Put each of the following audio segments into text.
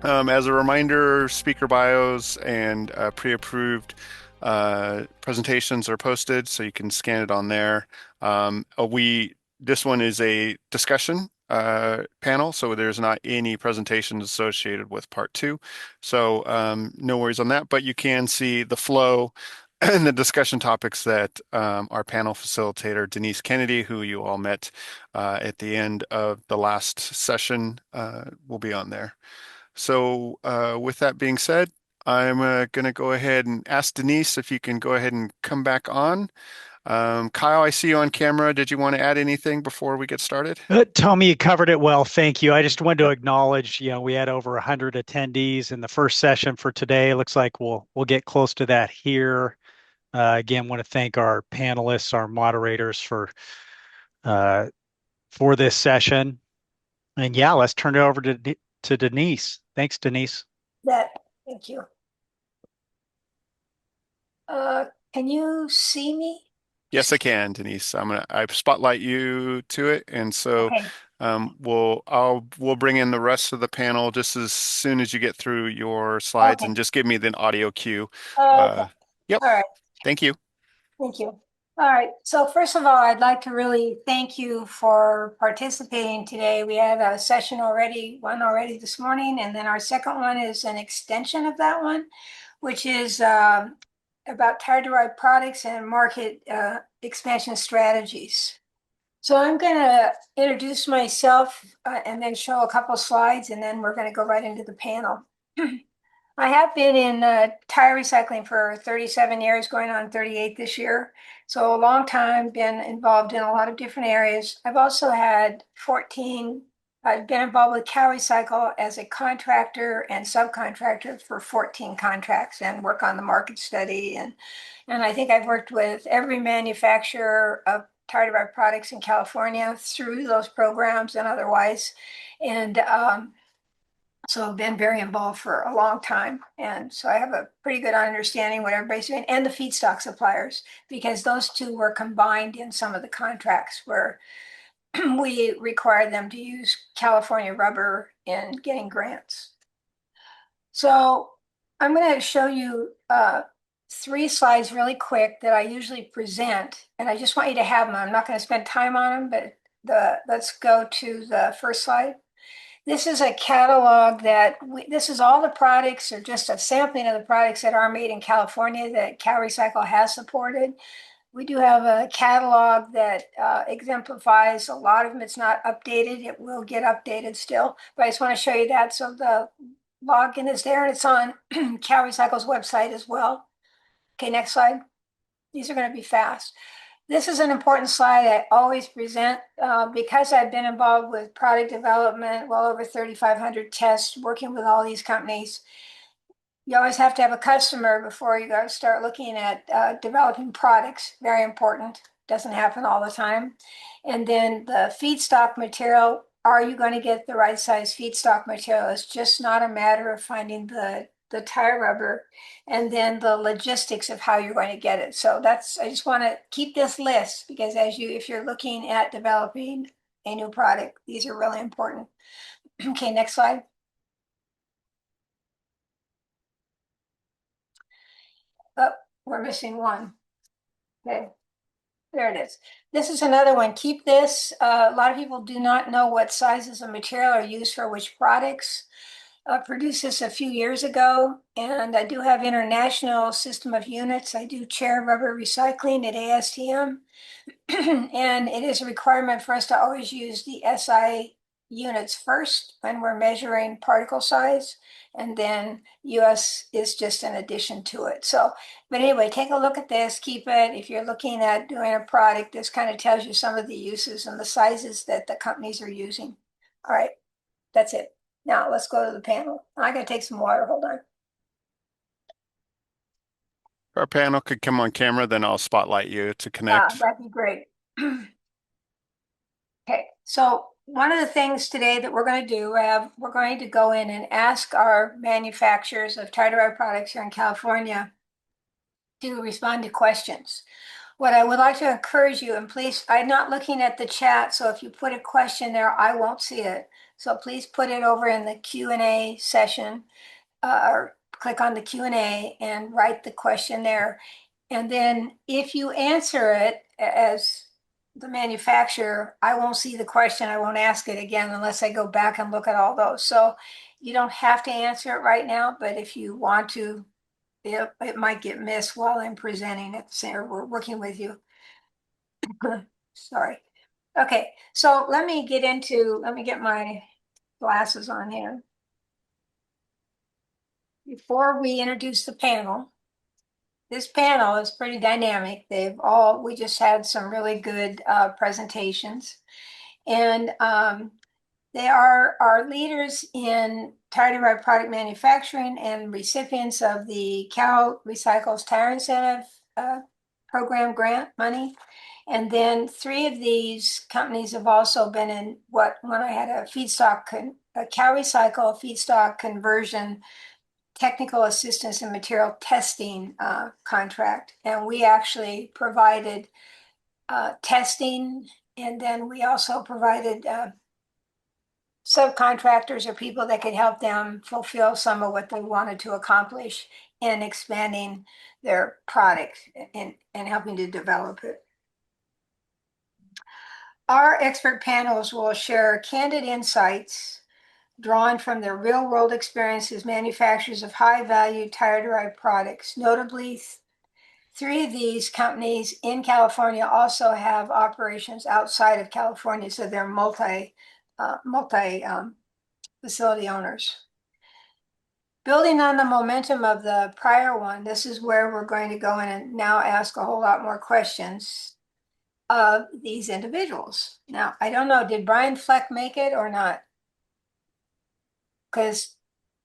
As a reminder, speaker bios and pre-approved presentations are posted, so you can scan it on there. This one is a discussion panel, so there's not any presentations associated with part two. So no worries on that, but you can see the flow and the discussion topics that our panel facilitator, Denise Kennedy, who you all met at the end of the last session, will be on there. So with that being said, I'm going to go ahead and ask Denise if you can go ahead and come back on. Kyle, I see you on camera. Did you want to add anything before we get started? Tommy, you covered it well. Thank you. I just wanted to Yep. acknowledge, we had over 100 attendees in the first session for today. Looks like we'll get close to that here. Again, want to thank our panelists, our moderators uh, for this session. And yeah, let's turn it over to Denise. Thanks, Denise. That, thank you. Can you see me? Yes, I can, Denise. I spotlight you to it, and so Okay. we'll bring in the rest of the panel just as soon as you get through your slides, Okay. and just give me the audio cue. Okay. Uh, yep. All right. Thank you. Thank you. All right. So first of all, I'd like to really thank you for participating today. We had a session one already this morning, and then our second one is an extension of that one, which is about tire-derived products and market expansion strategies. So I'm going to introduce myself and then show a couple slides, and then we're going to go right into the panel. I have been in tire recycling for 37 years, going on 38 this year. So a long time, been involved in a lot of different areas. I've also had I've been involved with CalRecycle as a contractor and subcontractor for 14 contracts and work on the market study. And I think I've worked with every manufacturer of tire-derived products in California through those programs and otherwise. And so I've been very involved for a long time. And so I have a pretty good understanding what everybody's doing and the feedstock suppliers, because those two were combined in some of the contracts where we required them to use California rubber in getting grants. So I'm going to show you three slides really quick that I usually present, and I just want you to have them. I'm not going to spend time on them, but let's go to the first slide. This is a catalog this is all the products or just a sampling of the products that are made in California that CalRecycle has supported. We do have a catalog that exemplifies a lot of them. It's not updated. It will get updated still, but I just want to show you that. So the login is there and it's on CalRecycle's website as well. Okay, next slide. These are going to be fast. This is an important slide I always present because I've been involved with product development, well over 3,500 tests, working with all these companies. You always have to have a customer before you go start looking at developing products. Very important. Doesn't happen all the time. And then the feedstock material, are you going to get the right size feedstock material? It's just not a matter of finding the tire rubber and then the logistics of how you're going to get it. So I just want to keep this list because if you're looking at developing a new product, these are really important. Okay, next slide. Oh, we're missing one. Okay, there it is. This is another one. Keep this. A lot of people do not know what sizes of material are used for which products. Produced this a few years ago, and I do have international system of units. I do chair rubber recycling at ASTM, and it is a requirement for us to always use the SI units first when we're measuring particle size, and then US is just an addition to it. So, but anyway, take a look at this, keep it. If you're looking at doing a product, this kind of tells you some of the uses and the sizes that the companies are using. All right, that's it. Now let's go to the panel. I gotta take some water, hold on. Our panel could come on camera, then I'll spotlight you to connect. That'd be great. Okay, so one of the things today that we're going to do, we're going to go in and ask our manufacturers of tire-derived products here in California to respond to questions. What I would like to encourage you, and please, I'm not looking at the chat, so if you put a question there, I won't see it. So please put it over in the Q&A session, or click on the Q&A and write the question there. And then if you answer it as the manufacturer, I won't see the question. I won't ask it again unless I go back and look at all those. So you don't have to answer it right now, but if you want to, it might get missed while I'm presenting at the center. We're working with you. Sorry. Okay, so let me get my glasses on here. Before we introduce the panel, this panel is pretty dynamic. We just had some really good presentations. And they are our leaders in tire-derived product manufacturing and recipients of the CalRecycle's Tire Incentive Program grant money. And then 3 of these companies have also been in when I had a CalRecycle feedstock conversion technical assistance and material testing contract. And we actually provided testing, and then we also provided subcontractors or people that could help them fulfill some of what they wanted to accomplish in expanding their product and helping to develop it. Our expert panels will share candid insights drawn from their real-world experiences, manufacturers of high-value tire-derived products. Notably, 3 of these companies in California also have operations outside of California, so they're multi facility owners. Building on the momentum of the prior one, this is where we're going to go in and now ask a whole lot more questions of these individuals. Now, I don't know, did Brian Fleck make it or not? Because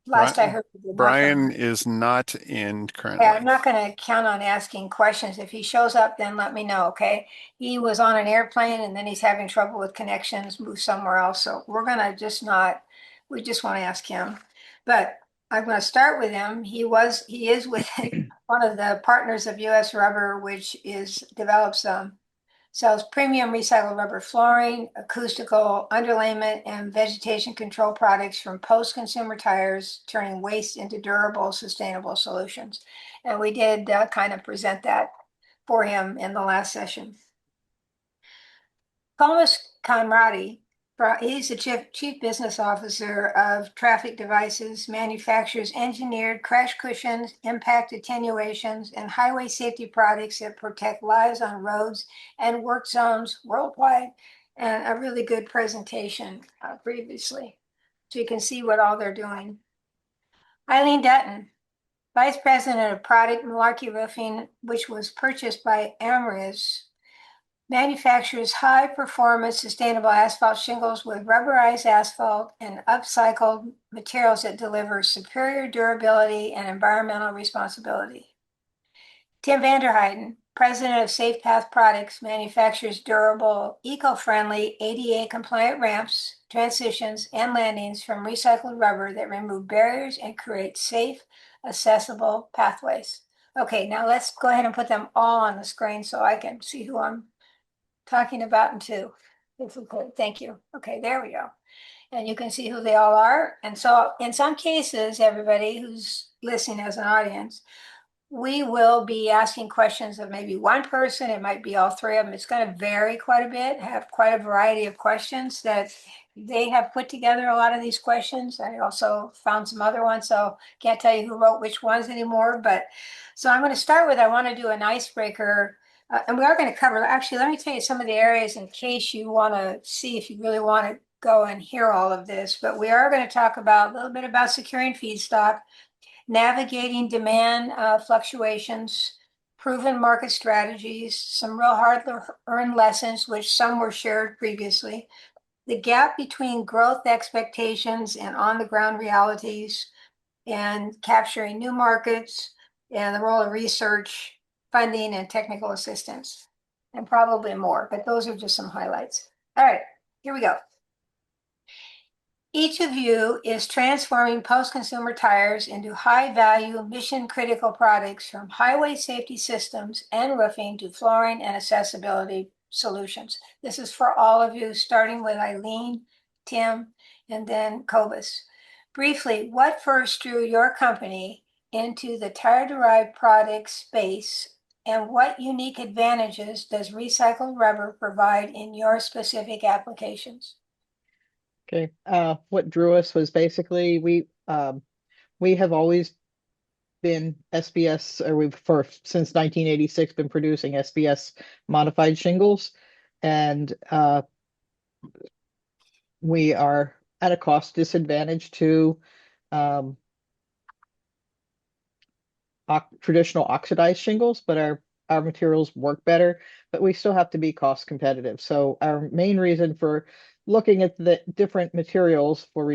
last I heard, Brian is not in currently. Yeah, I'm not going to count on asking questions. If he shows up, then let me know, okay? He was on an airplane and then he's having trouble with connections, moved somewhere else. So we're going to we just want to ask him. But I'm going to start with him. He is with one of the partners of US Rubber, which sells premium recycled rubber flooring, acoustical underlayment, and vegetation control products from post-consumer tires, turning waste into durable, sustainable solutions. And we did kind of present that for him in the last session. Thomas Conradi, he's the chief business officer of Traffic Devices, manufactures engineered crash cushions, impact attenuations, and highway safety products that protect lives on roads and work zones worldwide. And a really good presentation previously. So you can see what all they're doing. Eileen Dutton, Vice President of Product Malarkey Roofing, which was purchased by Amriz, manufactures high-performance sustainable asphalt shingles with rubberized asphalt and upcycled materials that deliver superior durability and environmental responsibility. Tim Vanderheiden, President of Safe Path Products, manufactures durable, eco-friendly, ADA-compliant ramps, transitions, and landings from recycled rubber that remove barriers and create safe, accessible pathways. Okay, now let's go ahead and put them all on the screen so I can see who I'm talking about in 2. If we could, thank you. Okay, there we go. And you can see who they all are. And so in some cases, everybody who's listening as an audience, we will be asking questions of maybe one person. It might be all 3 of them. It's going to vary quite a bit, have quite a variety of questions that they have put together a lot of these questions. I also found some other ones, so can't tell you who wrote which ones anymore. But so I'm going to start with, I want to do an icebreaker. And we are going to cover, actually, let me tell you some of the areas in case you want to see if you really want to go and hear all of this. But we are going to talk about a little bit about securing feedstock, navigating demand fluctuations, proven market strategies, some real hard-earned lessons, which some were shared previously, the gap between growth expectations and on-the-ground realities, and capturing new markets, and the role of research, funding, and technical assistance, and probably more, but those are just some highlights. All right, here we go. Each of you is transforming post-consumer tires into high-value, mission-critical products from highway safety systems and roofing to flooring and accessibility solutions. This is for all of you, starting with Eileen, Tim, and then Cobus. Briefly, what first drew your company into the tire-derived product space, and what unique advantages does recycled rubber provide in your specific applications? Okay. What drew us was basically we have always been SBS, or we've for since 1986 been producing SBS modified shingles, and we are at a cost disadvantage to um, traditional oxidized shingles, but our materials work better, but we still have to be cost competitive. So our main reason for looking at the different materials for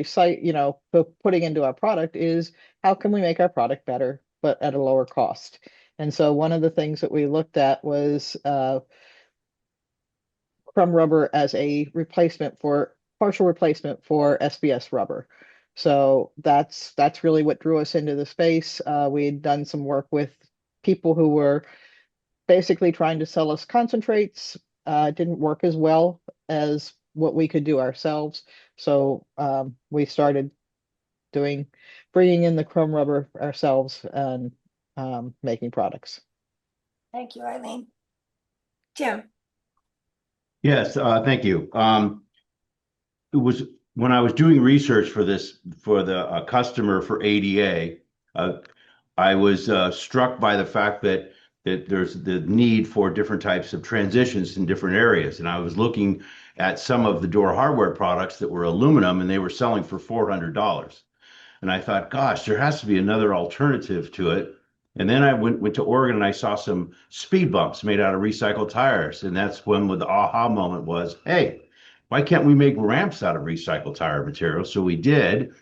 putting into our product is how can we make our product better, but at a lower cost. And so one of the things that we looked at was crumb rubber as a partial replacement for SBS rubber. So that's really what drew us into the space. We'd done some work with people who were basically trying to sell us concentrates. Didn't work as well as what we could do ourselves. So we started bringing in the chrome rubber ourselves and making products. Thank you, Eileen. Tim. Yes, thank you. It was when I was doing research for the customer for ADA, I was struck by the fact that there's the need for different types of transitions in different areas. And I was looking at some of the door hardware products that were aluminum and they were selling for $400. And I thought, gosh, there has to be another alternative to it. And then I went to Oregon and I saw some speed bumps made out of recycled tires. And that's when the aha moment was, hey, why can't we make ramps out of recycled tire material? So we did.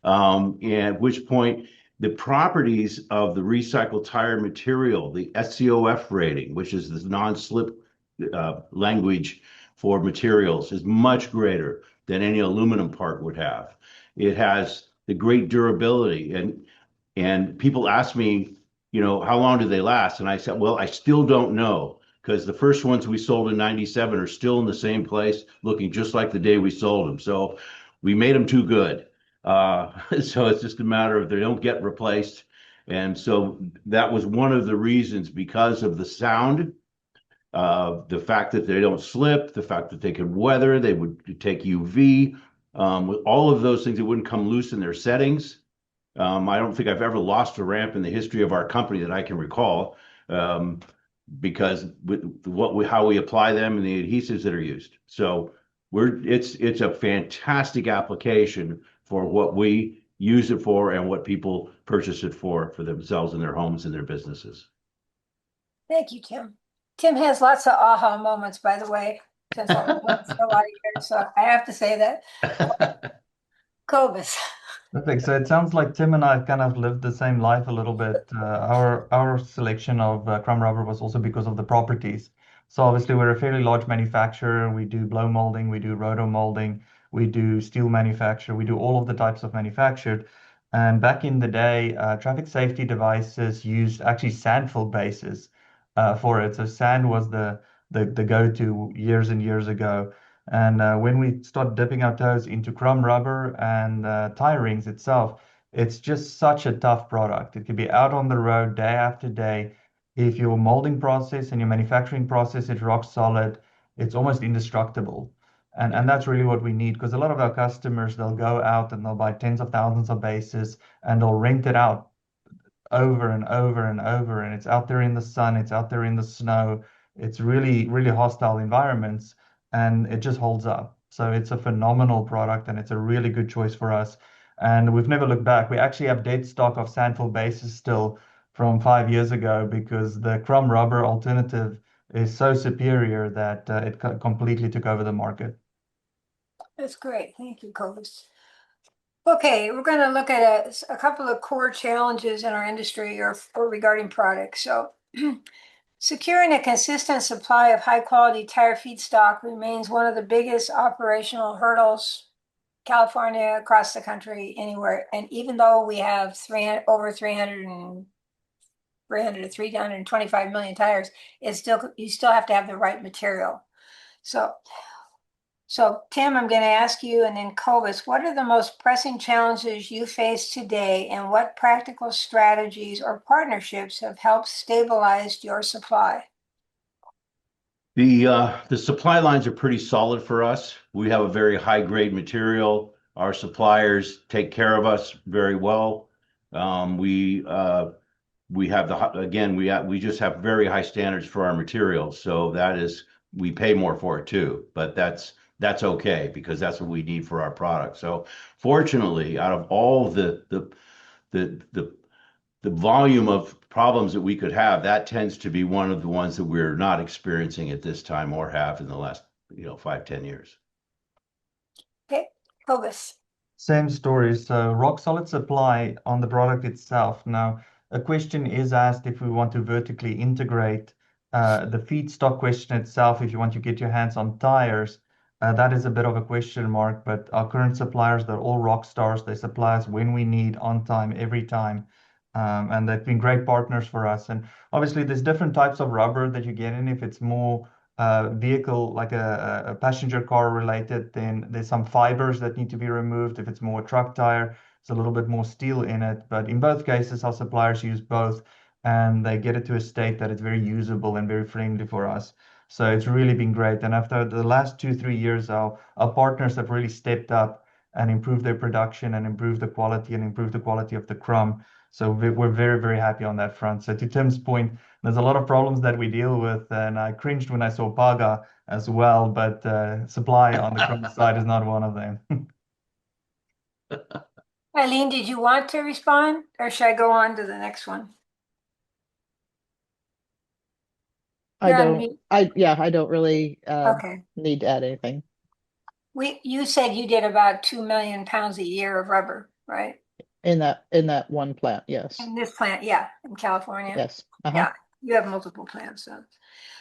And at which point the properties of the recycled tire material, the SCOF rating, which is the non-slip language for materials, is much greater than any aluminum part would have. It has the great durability, and people ask me, how long do they last? And I said, well, I still don't know, because the first ones we sold in 97 are still in the same place, looking just like the day we sold them. So we made them too good. So it's just a matter of they don't get replaced. And so that was one of the reasons, because of the sound, the fact that they don't slip, the fact that they could weather, they would take UV, with all of those things, it wouldn't come loose in their settings. I don't think I've ever lost a ramp in the history of our company that I can recall, because how we apply them and the adhesives that are used. So it's a fantastic application for what we use it for and what people purchase it for themselves and their homes and their businesses. Thank you, Tim. Tim has lots of aha moments, by the way, since I've been with him for a lot of years. So I have to say that. Cobus. Perfect. So it sounds like Tim and I kind of lived the same life a little bit. Our selection of crumb rubber was also because of the properties. So obviously we're a fairly large manufacturer. We do blow molding, we do roto molding, we do steel manufacture, we do all of the types of manufactured. And back in the day, traffic safety devices used actually sand-filled bases for it. So sand was the go-to years and years ago. And when we start dipping our toes into crumb rubber and tire rings itself, it's just such a tough product. It can be out on the road day after day. If your molding process and your manufacturing process is rock solid, it's almost indestructible. And that's really what we need, because a lot of our customers, they'll go out and they'll buy tens of thousands of bases and they'll rent it out over and over and over. And it's out there in the sun, it's out there in the snow. It's really, really hostile environments, and it just holds up. So it's a phenomenal product and it's a really good choice for us. And we've never looked back. We actually have dead stock of sandful bases still from 5 years ago, because the crumb rubber alternative is so superior that it completely took over the market. That's great. Thank you, Cobus. Okay, we're going to look at a couple of core challenges in our industry or regarding products. So securing a consistent supply of high quality tire feedstock remains one of the biggest operational hurdles California, across the country, anywhere. And even though we have over 300 to 325 million tires, you still have to have the right material. So Tim, I'm going to ask you, and then Cobus, what are the most pressing challenges you face today, and what practical strategies or partnerships have helped stabilize your supply? The supply lines are pretty solid for us. We have a very high grade material. Our suppliers take care of us very well. We have we just have very high standards for our materials. So that is, we pay more for it too, but that's okay because that's what we need for our product. So fortunately, out of all the the volume of problems that we could have, that tends to be one of the ones that we're not experiencing at this time or have in the last, 5, 10 years. Okay, Cobus. Same story. So rock solid supply on the product itself. Now, a question is asked if we want to vertically integrate the feedstock question itself, if you want to get your hands on tires. That is a bit of a question mark, but our current suppliers, they're all rock stars. They supply us when we need, on time, every time. And they've been great partners for us. And obviously, there's different types of rubber that you get in. If it's more vehicle, like a passenger car related, then there's some fibers that need to be removed. If it's more a truck tire, it's a little bit more steel in it. But in both cases, our suppliers use both, and they get it to a state that it's very usable and very friendly for us. So it's really been great. And after the last 2, 3 years, our partners have really stepped up and improved their production and improved the quality and improved the quality of the crumb. So we're very, very happy on that front. So to Tim's point, there's a lot of problems that we deal with, and I cringed when I saw Paga as well, but supply on the crumb side is not one of them. Eileen, did you want to respond, or should I go on to the next one? I don't really Okay. need to add anything. You said you did about 2 million pounds a year of rubber, right? In that one plant, yes. In this plant, yeah, in California. Yes. Yeah, you have multiple plants, so.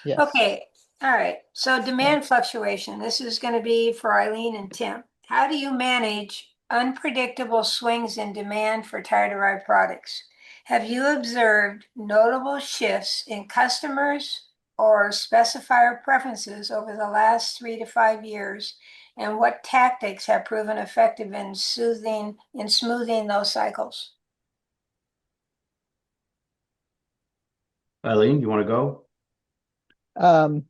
Yes. Okay, all right. So demand fluctuation. This is going to be for Eileen and Tim. How do you manage unpredictable swings in demand for tire-derived products? Have you observed notable shifts in customers or specifier preferences over the last 3 to 5 years? And what tactics have proven effective in smoothing those cycles? Eileen, you want to go? Um,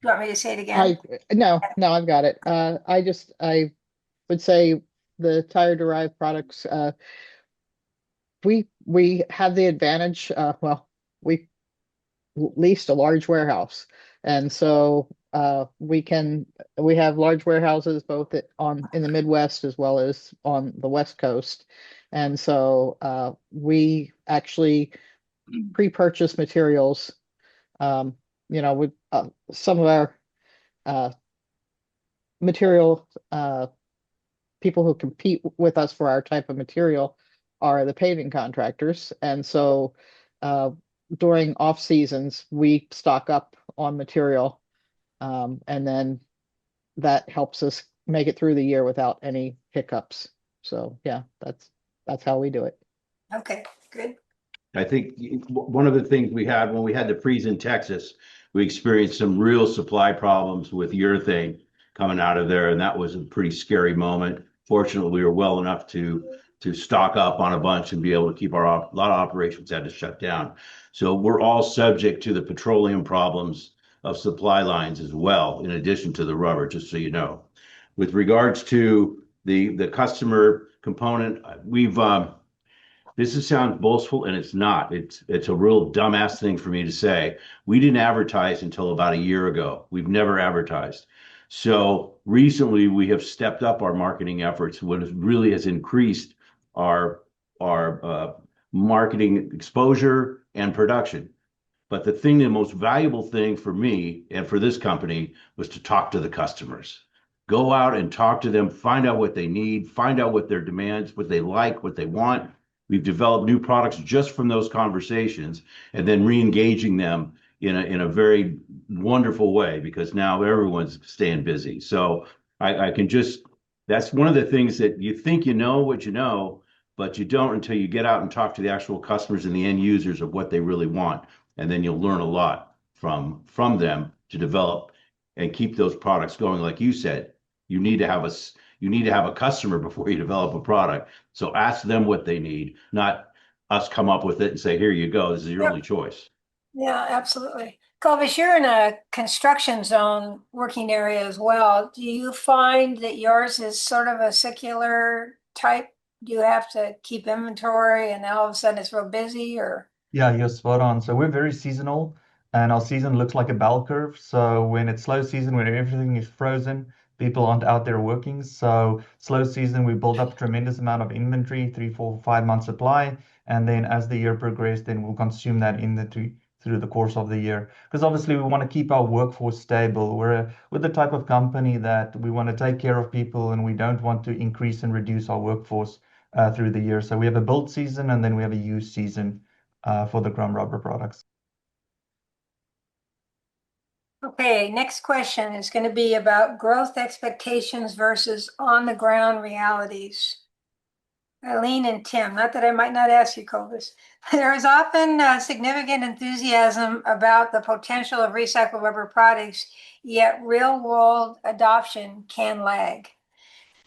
You want me to say it again? no, I've got it. I would say the tire-derived products, we have the advantage, we leased a large warehouse. And so we have large warehouses both in the Midwest as well as on the West Coast. And so we actually pre-purchase materials, with some of our material people who compete with us for our type of material are the paving contractors. And so during off seasons, we stock up on material, and then that helps us make it through the year without any hiccups. So yeah, that's how we do it. Okay, good. I think one of the things we had when we had the freeze in Texas, we experienced some real supply problems with urethane coming out of there, and that was a pretty scary moment. Fortunately, we were well enough to stock up on a bunch and be able to keep a lot of operations had to shut down. So we're all subject to the petroleum problems of supply lines as well, in addition to the rubber, just so you know. With regards to the customer component, this sounds boastful, and it's not. It's a real dumbass thing for me to say. We didn't advertise until about a year ago. We've never advertised. So recently, we have stepped up our marketing efforts. What really has increased our marketing exposure and production. But the most valuable thing for me and for this company was to talk to the customers. Go out and talk to them, find out what they need, find out what their demands, what they like, what they want. We've developed new products just from those conversations, and then re-engaging them in a very wonderful way, because now everyone's staying busy. So I can just That's one of the things that you think you know what you know, but you don't until you get out and talk to the actual customers and the end users of what they really want. And then you'll learn a lot from them to develop and keep those products going. Like you said, you need to have a you need to have a customer before you develop a product. So ask them what they need, not us come up with it and say, here you go. This is your only Yep. choice. Yeah, absolutely. Clovis, you're in a construction zone working area as well. Do you find that yours is sort of a secular type? Do you have to keep inventory and all of a sudden it's real busy or? Yeah, you're spot on. So we're very seasonal, and our season looks like a bell curve. So when it's slow season, when everything is frozen, people aren't out there working. So slow season, we build up a tremendous amount of inventory, 3, 4, 5 months supply, and then as the year progresses, then we'll consume that inventory through the course of the year. Because obviously we want to keep our workforce stable. We're the type of company that we want to take care of people, and we don't want to increase and reduce our workforce through the year. So we have a build season, and then we have a use season for the chrome rubber products. Okay, next question is going to be about growth expectations versus on the ground realities. Eileen and Tim, not that I might not ask you, Clovis. There is often significant enthusiasm about the potential of recycled rubber products, yet real world adoption can lag.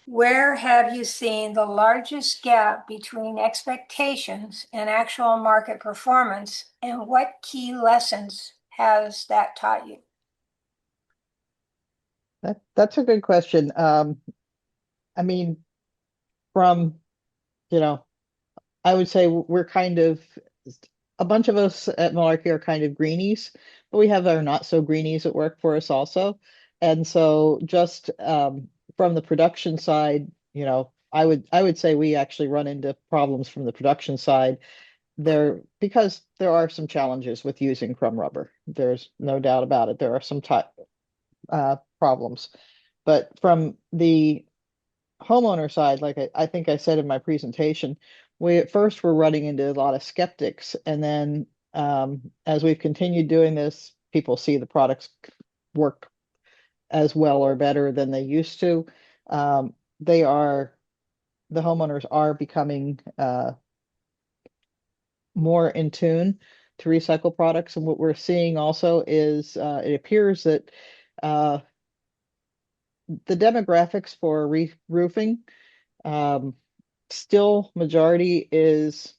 Where have you seen the largest gap between expectations and actual market performance, and what key lessons has that taught you? That's a good question. I mean, from, you know, I would say we're kind of, a bunch of us at Malarkey are kind of greenies, but we have our not so greenies that work for us also. And so just from the production side, I would say we actually run into problems from the production side there because there are some challenges with using crumb rubber. There's no doubt about it. There are some problems. But from the homeowner side, like I think I said in my presentation, we at first were running into a lot of skeptics. And then as we've continued doing this, people see the products work as well or better than they used to. They are, the homeowners are becoming more in tune to recycle products. And what we're seeing also is it appears that the demographics for roofing, still majority is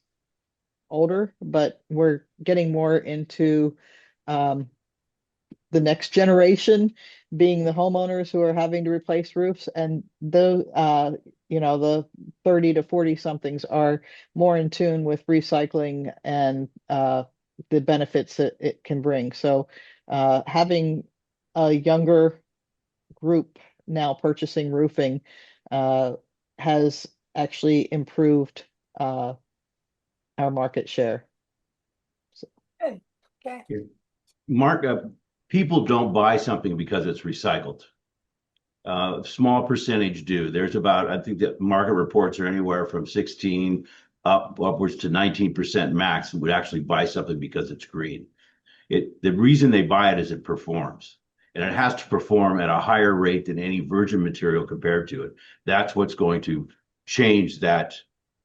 older, but we're getting more into the next generation being the homeowners who are having to replace roofs, and the 30 to 40 somethings are more in tune with recycling and the benefits that it can bring. So having a younger group now purchasing roofing has actually improved our market share. So. Good. Okay. Mark, people don't buy something because it's recycled. Small percentage do. There's about, I think that market reports are anywhere from 16 upwards to 19% max would actually buy something because it's green. The reason they buy it is it performs. And it has to perform at a higher rate than any virgin material compared to it. That's what's going to change that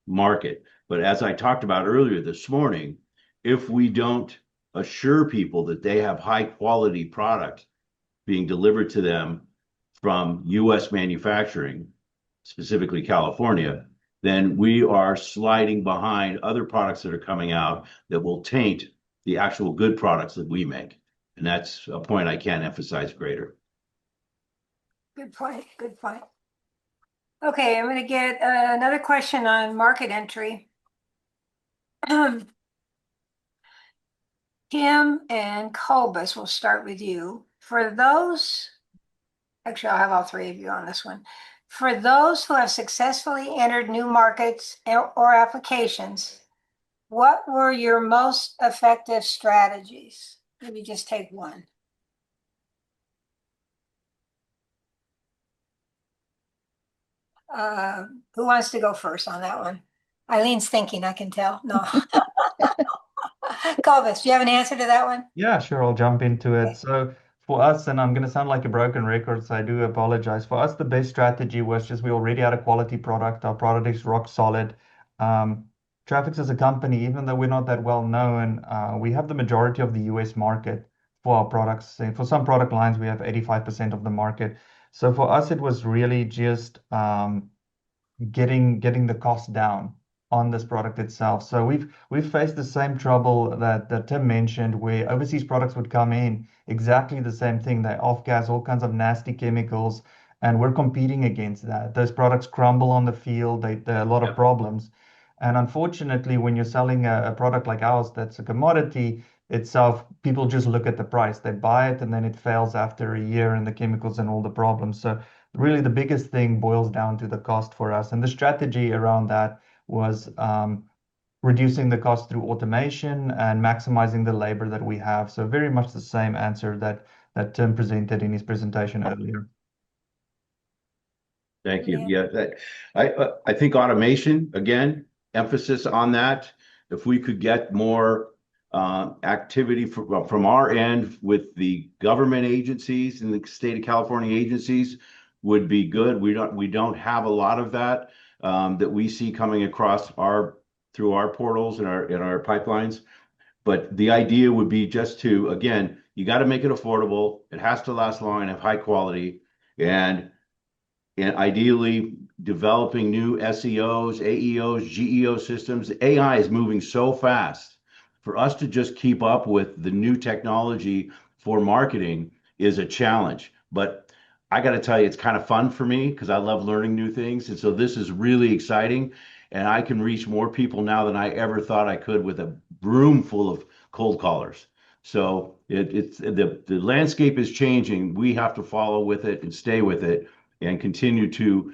market. But as I talked about earlier this morning, if we don't assure people that they have high quality product being delivered to them from US manufacturing, specifically California, then we are sliding behind other products that are coming out that will taint the actual good products that we make. And that's a point I can't emphasize greater. Good point. Good point. Okay, I'm going to get another question on market entry. Tim and Colbus, we'll start with you. For those, actually, I'll have all three of you on this one. For those who have successfully entered new markets or applications, what were your most effective strategies? Maybe just take one. Who wants to go first on that one? Eileen's thinking, I can tell. No. Colbus, do you have an answer to that one? Yeah, sure. I'll jump into it. Okay. So for us, and I'm going to sound like a broken record, so I do apologize. For us, the best strategy was just we already had a quality product. Our product is rock solid. Um, Traffics as a company, even though we're not that well known, we have the majority of the US market for our products. And for some product lines, we have 85% of the market. So for us, it was really just getting the cost down on this product itself. So we've faced the same trouble that Tim mentioned, where overseas products would come in exactly the same thing. They off-gas all kinds of nasty chemicals, and we're competing against that. Those products crumble on the field. There are a lot of problems. And unfortunately, when you're selling a product like ours, that's a commodity itself, people just look at the price. They buy it, and then it fails after a year, and the chemicals and all the problems. So really the biggest thing boils down to the cost for us. And the strategy around that was reducing the cost through automation and maximizing the labor that we have. So very much the same answer that Tim presented in his presentation earlier. Thank you. Yeah. I think automation, again, emphasis on that. If we could get more activity from our end with the government agencies and the state of California agencies would be good. We don't have a lot of that that we see coming across through our portals and our pipelines. But the idea would be just to, again, you got to make it affordable. It has to last long and have high quality, and ideally developing new SEOs, AEOs, GEO systems. AI is moving so fast. For us to just keep up with the new technology for marketing is a challenge. But I got to tell you, it's kind of fun for me because I love learning new things. And so this is really exciting. And I can reach more people now than I ever thought I could with a room full of cold callers. So the landscape is changing. We have to follow with it and stay with it and continue to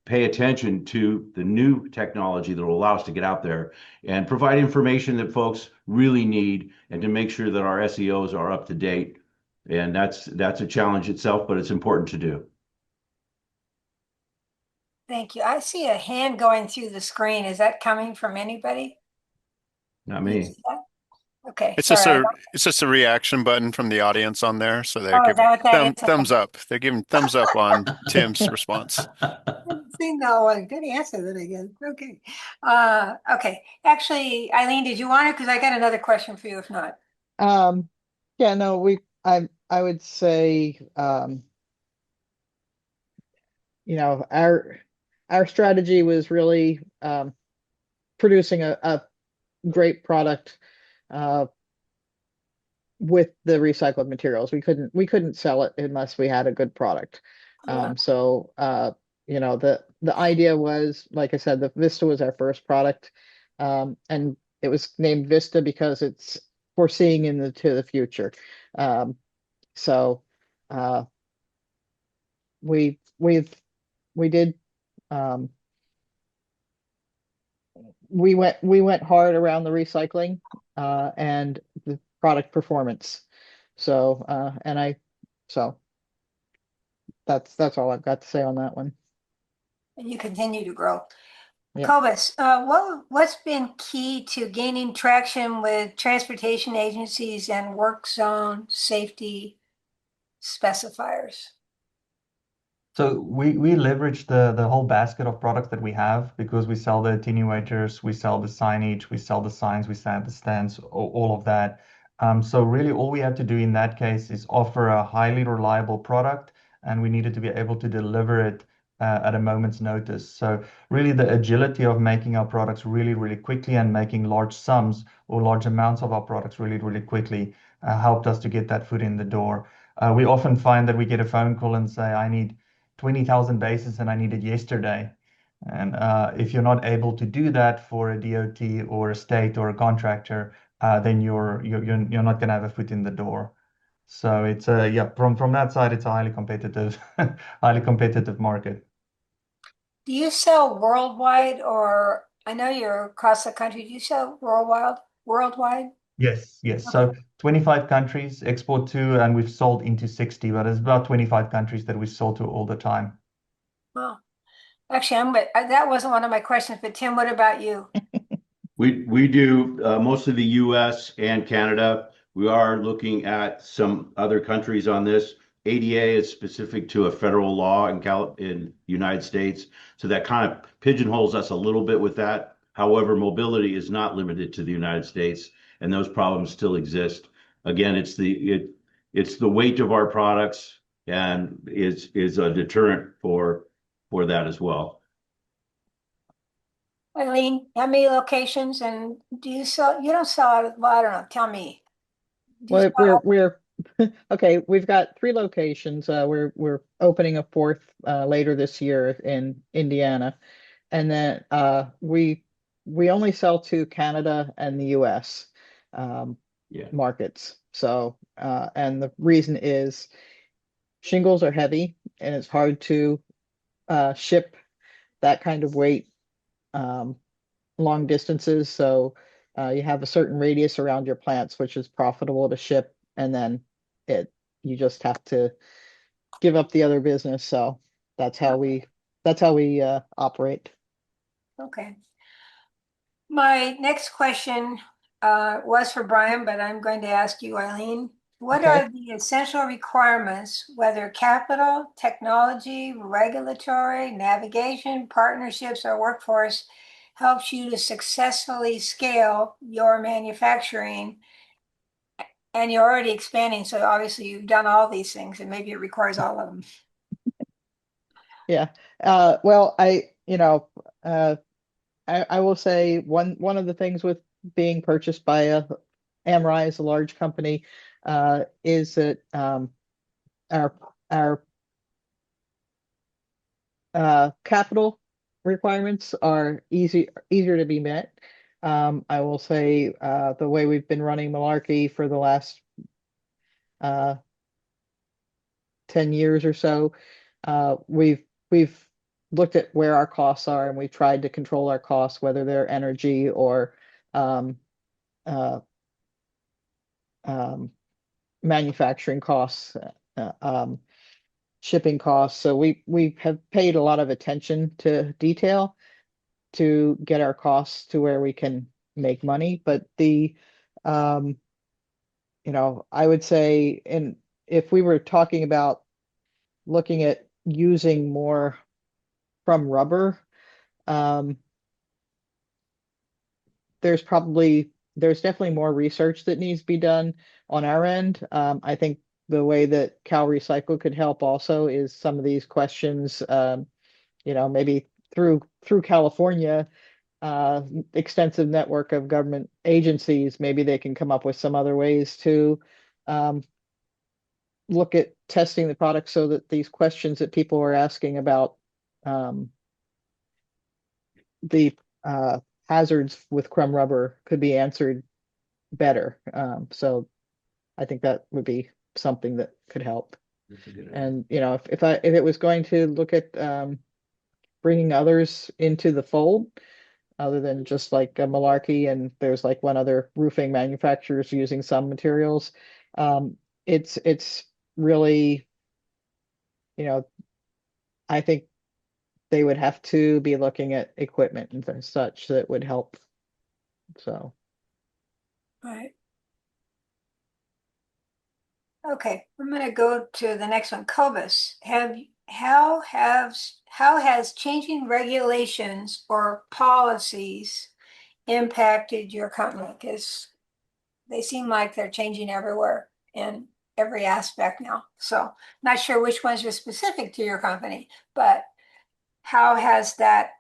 pay attention to the new technology that will allow us to get out there and provide information that folks really need, and to make sure that our SEOs are up to date. And that's a challenge itself, but it's important to do. Thank you. I see a hand going through the screen. Is that coming from anybody? Not You me. see that? Okay, It's sorry. just a reaction button from the audience on there, so they're Oh, is giving that what that is? thumbs up. They're giving thumbs up on Tim's response. See, no one. Good answer then again. Okay. Okay. Actually, Eileen, did you want it? Because I got another question for you if not. Yeah, no, I would say, our strategy was really producing a great product with the recycled materials. We couldn't sell it unless we had a good product. Yeah. So the idea was, like I said, the Vista was our first product, and it was named Vista because it's foreseeing into the future. So we did we went hard around the recycling and the product performance. So so that's all I've got to say on that one. And you continue to grow. Yeah. Cobus, what's been key to gaining traction with transportation agencies and work zone safety specifiers? So we leverage the whole basket of products that we have, because we sell the attenuators, we sell the signage, we sell the signs, we sell the stands, all of that. So really all we had to do in that case is offer a highly reliable product, and we needed to be able to deliver it at a moment's notice. So really the agility of making our products really, really quickly and making large sums or large amounts of our products really, really quickly helped us to get that foot in the door. We often find that we get a phone call and say, I need 20,000 bases and I need it yesterday. And if you're not able to do that for a DOT or a state or a contractor, then you're not going to have a foot in the door. So it's from that side, it's a highly competitive market. Do you sell worldwide, or I know you're across the country? Do you sell worldwide? Yes. Okay. So 25 countries export to, and we've sold into 60, but it's about 25 countries that we sold to all the time. Well, actually, that wasn't one of my questions, but Tim, what about you? We do mostly the US and Canada. We are looking at some other countries on this. ADA is specific to a federal law in United States, so that kind of pigeonholes us a little bit with that. However, mobility is not limited to the United States, and those problems still exist. Again, it's the weight of our products and is a deterrent for that as well. Eileen, how many locations and do you sell? You don't sell out, well, I don't know, tell me. Do you Well, sell we're okay. We've got 3 locations. We're opening a fourth later this year in Indiana, and then we only sell to Canada and the U.S. Yeah. markets. So and the reason is shingles are heavy and it's hard to ship that kind of weight um, long distances. So you have a certain radius around your plants, which is profitable to ship, and then it you just have to give up the other business. So that's how we operate. Okay. My next question was for Brian, but I'm going to ask you, Eileen. What Okay. are the essential requirements, whether capital, technology, regulatory, navigation, partnerships, or workforce, helps you to successfully scale your manufacturing? And you're already expanding, so obviously you've done all these things, and maybe it requires all of them. Yeah. Well, I will say one of the things with being purchased by Amri is a large company, is that our our capital requirements are easier to be met. I will say the way we've been running Malarkey for the last uh, 10 years or so, we've looked at where our costs are and we've tried to control our costs, whether they're energy or um, uh, um, manufacturing costs, shipping costs. So we have paid a lot of attention to detail to get our costs to where we can make money. But um, I would say, and if we were talking about looking at using more from rubber, um, there's definitely more research that needs to be done on our end. I think the way that CalRecycle could help also is some of these questions, maybe through California, extensive network of government agencies, maybe they can come up with some other ways to um, look at testing the product so that these questions that people are asking about um, the hazards with crumb rubber could be answered better. So I think that would be something that could help. That's a good idea. And if it was going to look at bringing others into the fold, other than just like a Malarkey, and there's like one other roofing manufacturers using some materials, it's really, I think they would have to be looking at equipment and such that would help. So. Right. Okay, I'm going to go to the next one. Cobus, how has changing regulations or policies impacted your company? Because they seem like they're changing everywhere in every aspect now. So not sure which ones are specific to your company, but how has that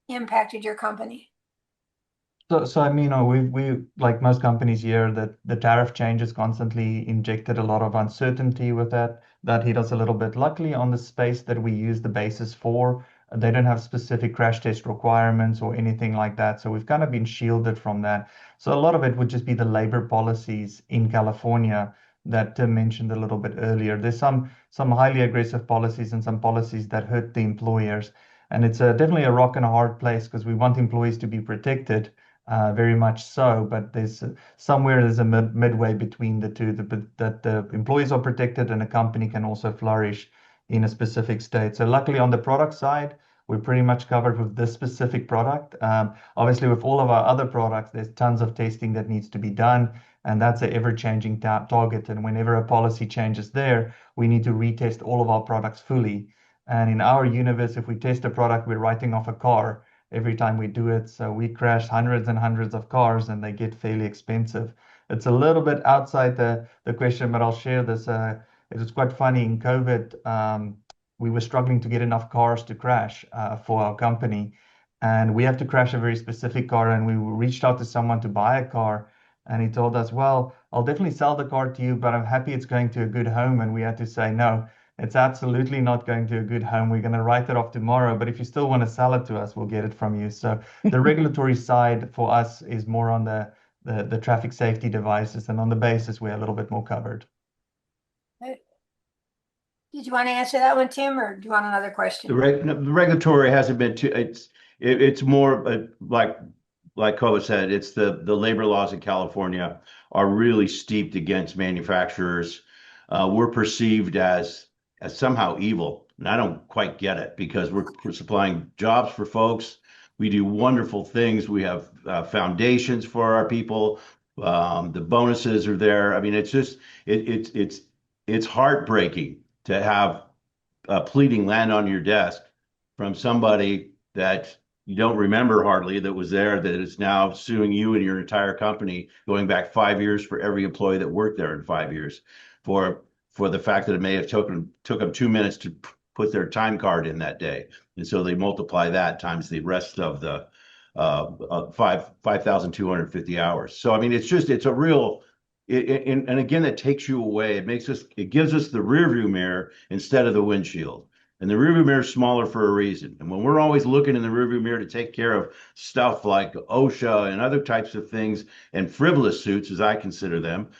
impacted your company? So I mean, we like most companies here, that the tariff changes constantly injected a lot of uncertainty with that. That hit us a little bit. Luckily, on the space that we use the basis for, they don't have specific crash test requirements or anything like that. So we've kind of been shielded from that. So a lot of it would just be the labor policies in California that Tim mentioned a little bit earlier. There's some highly aggressive policies and some policies that hurt the employers. And it's definitely a rock and a hard place because we want employees to be protected, very much so, but there's a midway between the two, that the employees are protected and a company can also flourish in a specific state. So luckily on the product side, we're pretty much covered with this specific product. Obviously, with all of our other products, there's tons of testing that needs to be done, and that's an ever-changing target. And whenever a policy changes there, we need to retest all of our products fully. And in our universe, if we test a product, we're writing off a car every time we do it. So we crash hundreds and hundreds of cars, and they get fairly expensive. It's a little bit outside the question, but I'll share this. It was quite funny in COVID. We were struggling to get enough cars to crash for our company. And we had to crash a very specific car. And we reached out to someone to buy a car. And he told us, well, I'll definitely sell the car to you, but I'm happy it's going to a good home. And we had to say, no, it's absolutely not going to a good home. We're going to write it off tomorrow. But if you still want to sell it to us, we'll get it from you. So the regulatory side for us is more on the traffic safety devices. And on the basis, we're a little bit more covered. Did you want to answer that one, Tim, or do you want another question? The regulatory hasn't been too. It's more like Koa said. It's the labor laws in California are really steeped against manufacturers. We're perceived as somehow evil, and I don't quite get it because we're supplying jobs for folks. We do wonderful things. We have foundations for our people. The bonuses are there. I mean, it's just it's heartbreaking to have a pleading land on your desk from somebody that you don't remember hardly that was there, that is now suing you and your entire company going back 5 years for every employee that worked there in 5 years for the fact that it may have took them 2 minutes to put their time card in that day. And so they multiply that times the rest of the 5,250 hours. So, I mean, it's a real, and again, it takes you away. It gives us the rear view mirror instead of the windshield. And the rearview mirror is smaller for a reason. And when we're always looking in the rearview mirror to take care of stuff like OSHA and other types of things and frivolous suits, as I consider them,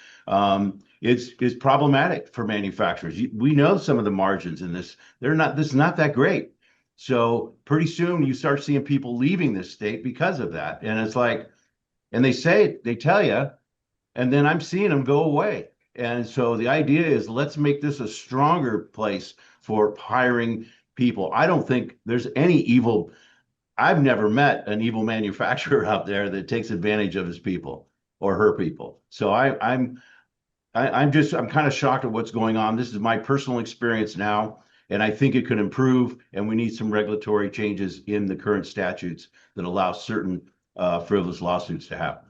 it's problematic for manufacturers. We know some of the margins in this. This is not that great. So pretty soon you start seeing people leaving this state because of that. And it's like, and they tell you, and then I'm seeing them go away. And so the idea is let's make this a stronger place for hiring people. I don't think there's any evil. I've never met an evil manufacturer out there that takes advantage of his people or her people. So I'm kind of shocked at what's going on. This is my personal experience now, and I think it could improve. And we need some regulatory changes in the current statutes that allow certain frivolous lawsuits to happen.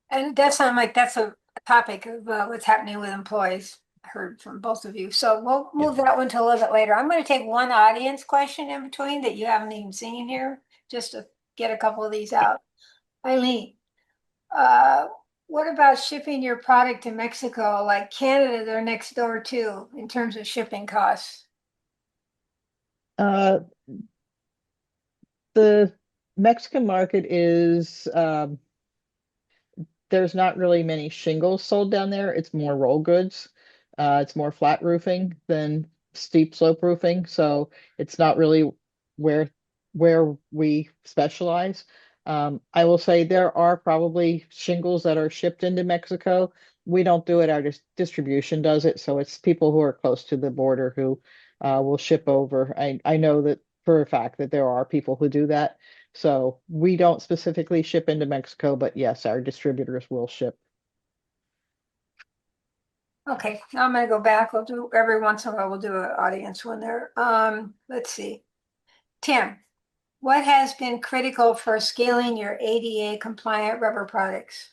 And that sounds like that's a topic of what's happening with employees. I heard from both of you. So we'll move that one to a little bit later. I'm going to take one audience question in between that you haven't even seen here, just to get a couple of these out. Eileen, what about shipping your product to Mexico? Like Canada, they're next door too, in terms of shipping costs. The Mexican market is there's not really many shingles sold down there. It's more roll goods. It's more flat roofing than steep slope roofing. So it's not really where we specialize. I will say there are probably shingles that are shipped into Mexico. We don't do it. Our distribution does it. So it's people who are close to the border who will ship over. I know that for a fact that there are people who do that. So we don't specifically ship into Mexico, but yes, our distributors will ship. Okay, now I'm going to go back. We'll do every once in a while, we'll do an audience one there. Let's see. Tim, what has been critical for scaling your ADA compliant rubber products?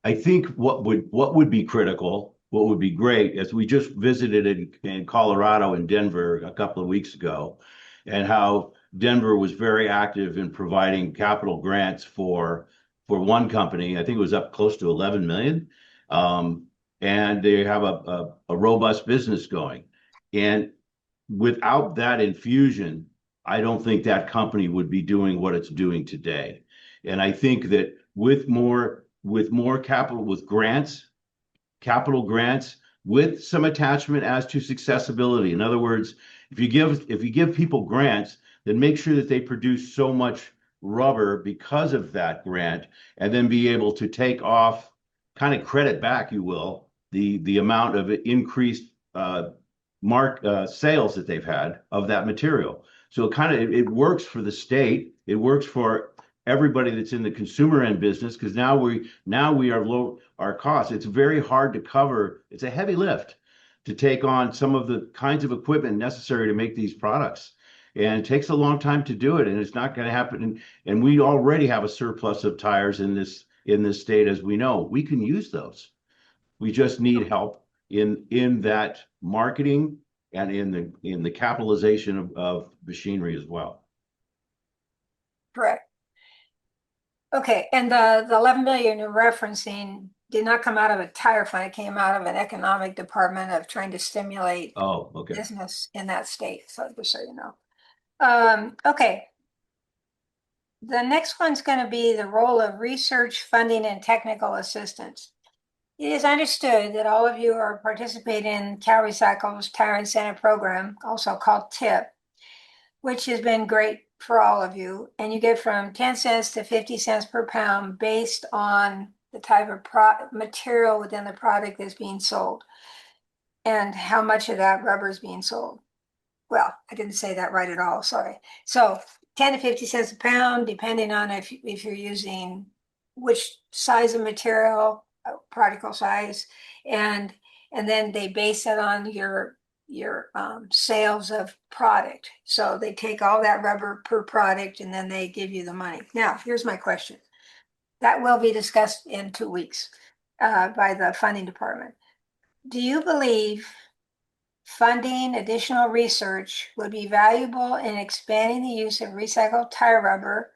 I think what would be critical, what would be great, is we just visited in Colorado and Denver a couple of weeks ago, and how Denver was very active in providing capital grants for one company. I think it was up close to 11 million. And they have a robust business going. And without that infusion, I don't think that company would be doing what it's doing today. And I think that with more capital, with capital grants, with some attachment as to successibility. In other words, if you give people grants, then make sure that they produce so much rubber because of that grant, and then be able to take off, kind of credit back, you will, the amount of increased sales that they've had of that material. So it works for the state. It works for everybody that's in the consumer end business because now we are low our costs. It's very hard to cover. It's a heavy lift to take on some of the kinds of equipment necessary to make these products. And it takes a long time to do it, and it's not going to happen. And we already have a surplus of tires in this state, as we know. We can use those. We just need help in that marketing and in the capitalization of machinery as well. Correct. Okay, and the 11 million you're referencing did not come out of a tire fund. It came out of an economic department of trying to stimulate Oh, okay. business in that state. So just so you know. Okay. The next one's going to be the role of research, funding, and technical assistance. It is understood that all of you are participating in CalRecycle's Tire Incentive Program, also called TIP, which has been great for all of you. And you get from 10 cents to 50 cents per pound based on the type of material within the product that's being sold and how much of that rubber is being sold. Well, I didn't say that right at all, sorry. So 10 to 50 cents a pound, depending on if you're using which size of material, particle size, and then they base it on your sales of product. So they take all that rubber per product and then they give you the money. Now, here's my question. That will be discussed in 2 weeks by the funding department. Do you believe funding additional research would be valuable in expanding the use of recycled tire rubber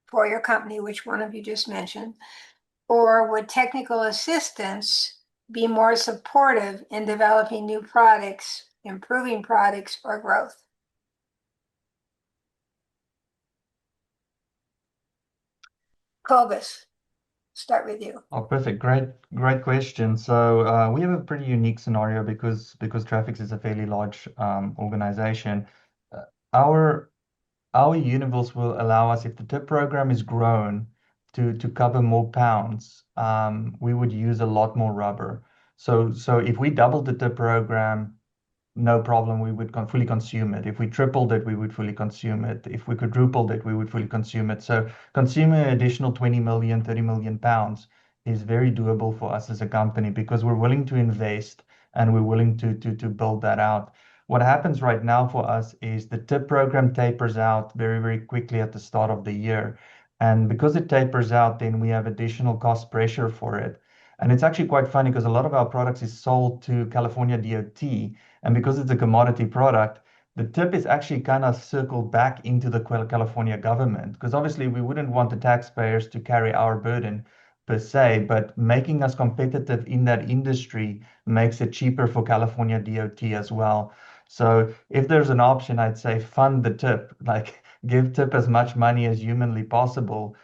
for your company, which one of you just mentioned, or would technical assistance be more supportive in developing new products, improving products, or growth? Clovis, start with you. Oh, perfect. Great question. So we have a pretty unique scenario because Traffics is a fairly large organization. Uh, our our universe will allow us, if the tip program is grown to cover more pounds, we would use a lot more rubber. So if we doubled the tip program, no problem, we would fully consume it. If we tripled it, we would fully consume it. If we quadrupled it, we would fully consume it. So consuming an additional 20 million, 30 million pounds is very doable for us as a company because we're willing to invest and we're willing to build that out. What happens right now for us is the tip program tapers out very, very quickly at the start of the year. And because it tapers out, then we have additional cost pressure for it. And it's actually quite funny because a lot of our products is sold to California DOT. And because it's a commodity product, the tip is actually kind of circled back into the California government because obviously we wouldn't want the taxpayers to carry our burden per se, but making us competitive in that industry makes it cheaper for California DOT as well. So if there's an option, I'd say fund the tip, like give tip as much money as humanly possible,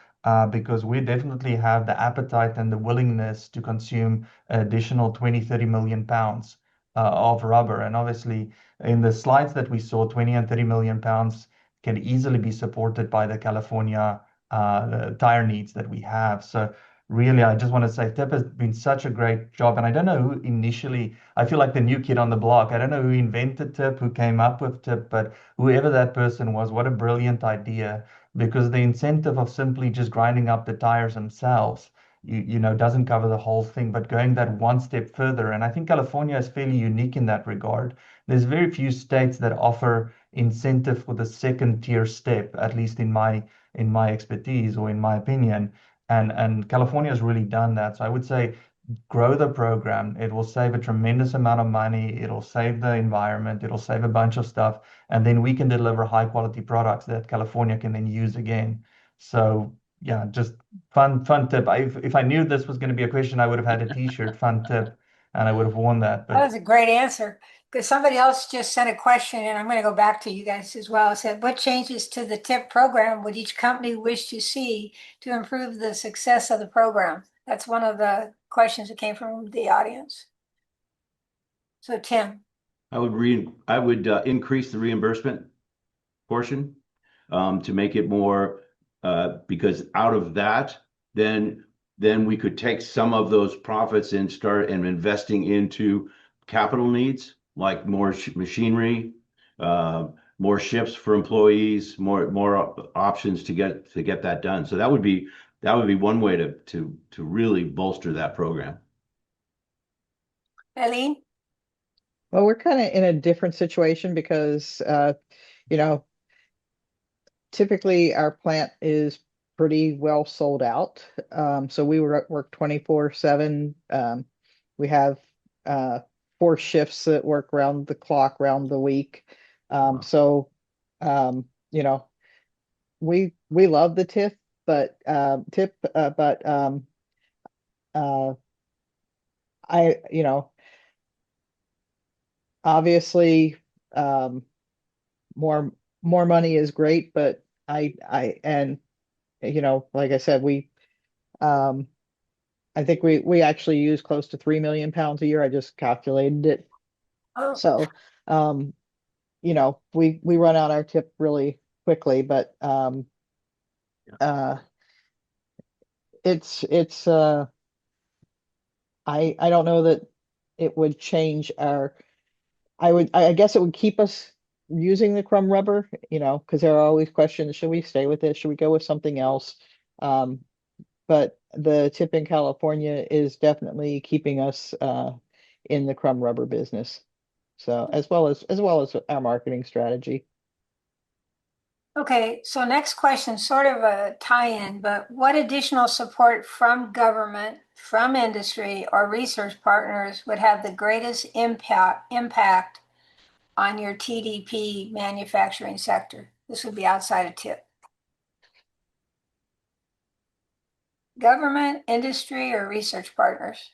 because we definitely have the appetite and the willingness to consume additional 20, 30 million pounds of rubber. And obviously, in the slides that we saw, 20 and 30 million pounds can easily be supported by the California tire needs that we have. So really, I just want to say TIP has been such a great job. And I don't know who initially, I feel like the new kid on the block. I don't know who invented TIP, who came up with TIP, but whoever that person was, what a brilliant idea. Because the incentive of simply just grinding up the tires themselves, doesn't cover the whole thing, but going that one step further. And I think California is fairly unique in that regard. There's very few states that offer incentive for the second tier step, at least in my expertise or in my opinion. And California has really done that. So I would say grow the program. It will save a tremendous amount of money. It'll save the environment. It'll save a bunch of stuff. And then we can deliver high quality products that California can then use again. So yeah, just fun tip. If I knew this was going to be a question, I would have had a t-shirt, fun tip, and I would have worn that. That was a great answer. Because somebody else just sent a question, and I'm going to go back to you guys as well. It said, what changes to the TIP program would each company wish to see to improve the success of the program? That's one of the questions that came from the audience. So Tim. I would increase the reimbursement portion to make it more because out of that, then we could take some of those profits and start investing into capital needs like more machinery, uh, more shifts for employees, more options to get that done. So that would be one way to really bolster that program. Eileen? Well, we're kind of in a different situation because, you know, typically our plant is pretty well sold out. So we work 24/7. We have uh, 4 shifts that work round the clock, round the week. Wow. So, you know, we love the but uh, you know, obviously, um, more more money is great, but and like I said, um, I think we actually use close to 3 million pounds a year. I just calculated it. Oh, So, um, we run out our tip really quickly, but uh, it's I don't know that it would change our. I guess it would keep us using the crumb rubber, because there are always questions: should we stay with it? Should we go with something else? Um, but the tip in California is definitely keeping us in the crumb rubber business. So as well as our marketing strategy. okay. So next question, sort of a tie-in, but what additional support from government, from industry, or research partners would have the greatest impact on your TDP manufacturing sector? This would be outside of tip. Government, industry, or research partners?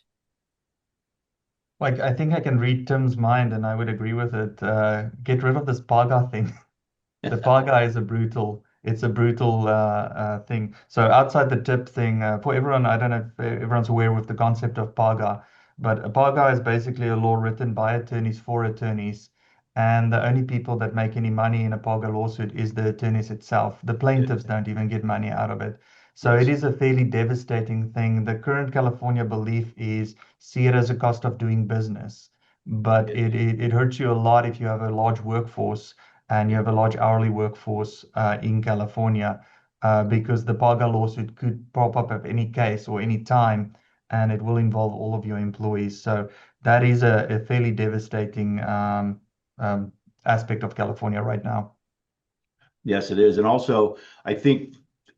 Like, I think I can read Tim's mind and I would agree with it. Get rid of this paga thing. The paga is it's a brutal thing. So outside the tip thing, for everyone, I don't know if everyone's aware with the concept of paga, but a paga is basically a law written by attorneys for attorneys. And the only people that make any money in a paga lawsuit is the attorneys itself. The plaintiffs don't even get money out of it. So it Yes. is a fairly devastating thing. The current California belief is see it as a cost of doing business, but it hurts you a lot if you have a large workforce and you have a large hourly workforce in California, because the PAGA lawsuit could pop up at any case or any time, and it will involve all of your employees. So that is a fairly devastating um, aspect of California right now. Yes, it is. And also, I think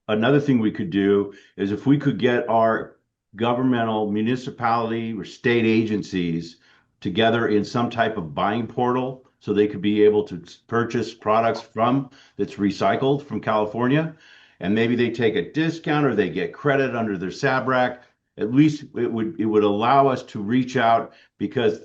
another thing we could do is if we could get our governmental, municipality, or state agencies together in some type of buying portal so they could be able to purchase products from that's recycled from California. And maybe they take a discount or they get credit under their SABRAC. At least it would allow us to reach out because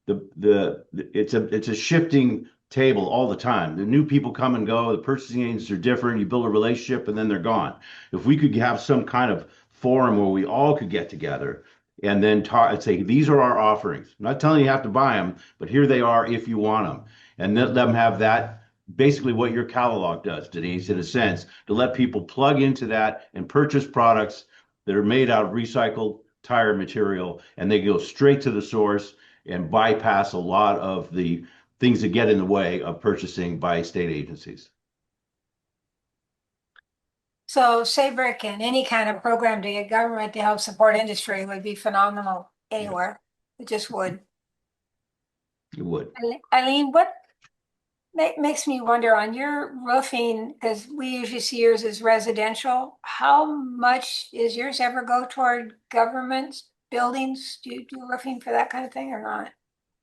it's a shifting table all the time. The new people come and go. The purchasing agents are different. You build a relationship and then they're gone. If we could have some kind of forum where we all could get together and then talk and say, these are our offerings. I'm not telling you have to buy them, but here they are if you want them. And let them have that, basically what your catalog does, Denise, in a sense, to let people plug into that and purchase products that are made out of recycled tire material, and they go straight to the source and bypass a lot of the things that get in the way of purchasing by state agencies. So SABRIC and any kind of program to get government to help support industry would be phenomenal anywhere. It just would. It would. Eileen, what makes me wonder on your roofing, because we usually see yours as residential, how much is yours ever go toward government buildings? Do you do roofing for that kind of thing or not?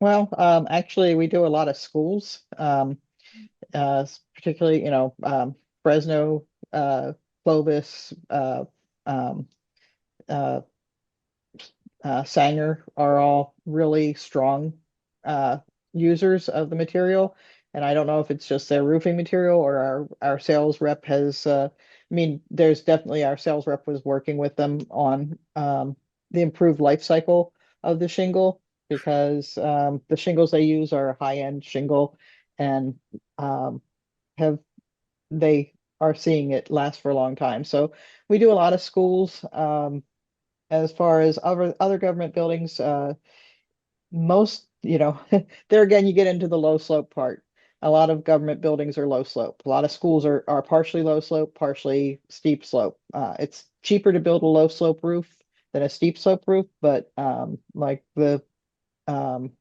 Well, actually, we do a lot of schools, particularly, Fresno, Clovis, um, uh, Sanger are all really strong uh, users of the material. And I don't know if it's just their roofing material or our sales rep has, there's definitely our sales rep was working with them on the improved life cycle of the shingle because the shingles they use are high-end shingle and um, have they are seeing it last for a long time. So we do a lot of schools. As far as other government buildings, most you know, there again, you get into the low slope part. A lot of government buildings are low slope. A lot of schools are partially low slope, partially steep slope. It's cheaper to build a low slope roof than a steep slope roof, but like um,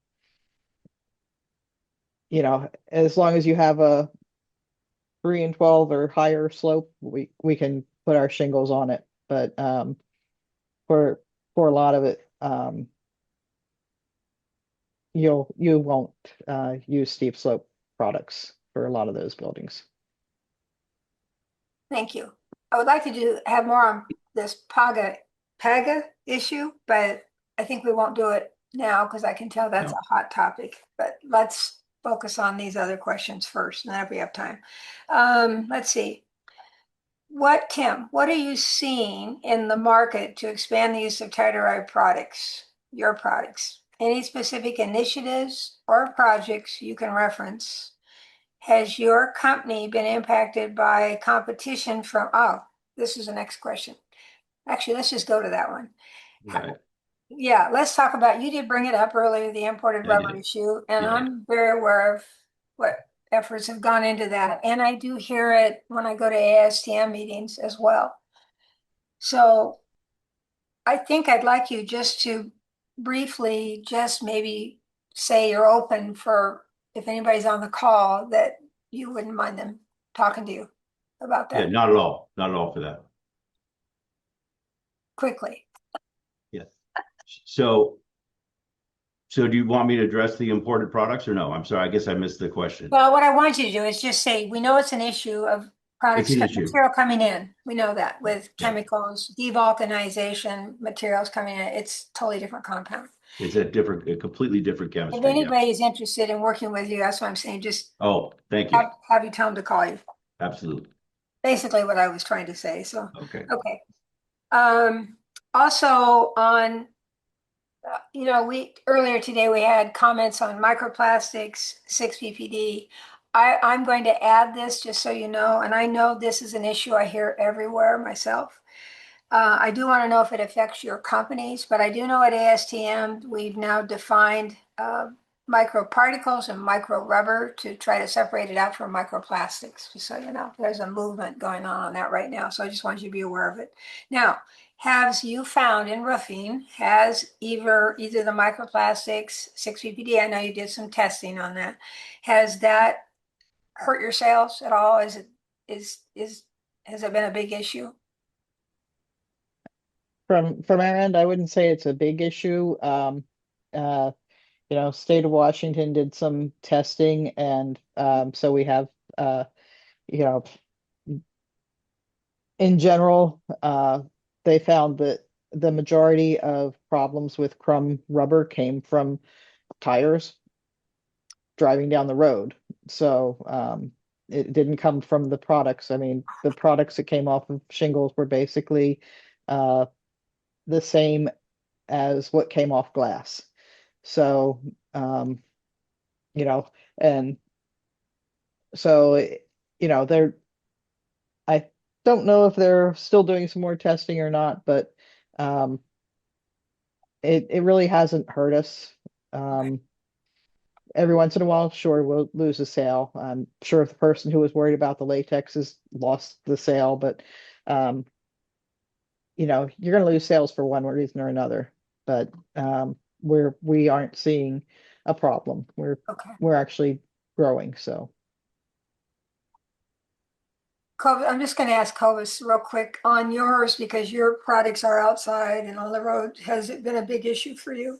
you know, as long as you have a 3 and 12 or higher slope, we can put our shingles on it. But for a lot of it, you won't use steep slope products for a lot of those buildings. Thank you. I would like to have more on this PAGA issue, but I think we won't do it now because I can tell that's No. a hot topic. But let's focus on these other questions first, and then if we have time. Let's see. Tim, what are you seeing in the market to expand the use of tire-derived products, your products? Any specific initiatives or projects you can reference? Has your company been impacted by competition from, this is the next question. Actually, let's just go to that one. Right. Yeah, let's talk about, you did bring it up earlier, the imported I rubber did. issue, and Yeah. I'm very aware of what efforts have gone into that. And I do hear it when I go to ASTM meetings as well. So I think I'd like you just to briefly just maybe say you're open for, if anybody's on the call, that you wouldn't mind them talking to you about Yeah, that not at all. Not at all for that. quickly. Yes. So do you want me to address the imported products or no? I'm sorry, I guess I missed the question. Well, what I want you to do is just say, we know it's an issue of products, It's an issue. material coming in. We know that with Yeah. chemicals, devulcanization, materials coming in, it's totally different compound. It's a completely different If chemistry. Yeah. anybody is interested in working with you, that's what I'm saying, just Oh, thank you. have you tell them to call you. Absolutely. Basically what I was trying to say, so. Okay. Okay. Also on, earlier today we had comments on microplastics, 6-PPD. I'm going to add this just so you know, and I know this is an issue I hear everywhere myself. I do want to know if it affects your companies, but I do know at ASTM we've now defined microparticles and micro rubber to try to separate it out from microplastics. Just so you know, there's a movement going on that right now. So I just want you to be aware of it. Now, have you found in roofing, has either the microplastics, 6-PPD, I know you did some testing on that, has that hurt your sales at all? Has it been a big issue? From our end, I wouldn't say it's a big issue. Uh, State of Washington did some testing, and so we have, you know, in general, they found that the majority of problems with crumb rubber came from tires driving down the road. So it didn't come from the products. I mean, the products that came off of shingles were basically uh, the same as what came off glass. So, you know, and so, they're, I don't know if they're still doing some more testing or not, but um, it really hasn't hurt us. Um, every once in a while, sure, we'll lose a sale. I'm sure if the person who was worried about the latex has lost the sale, but um, you're going to lose sales for one reason or another. But we aren't seeing a problem. Okay. We're actually growing. So I'm just going to ask Clovis real quick on yours, because your products are outside and on the road. Has it been a big issue for you?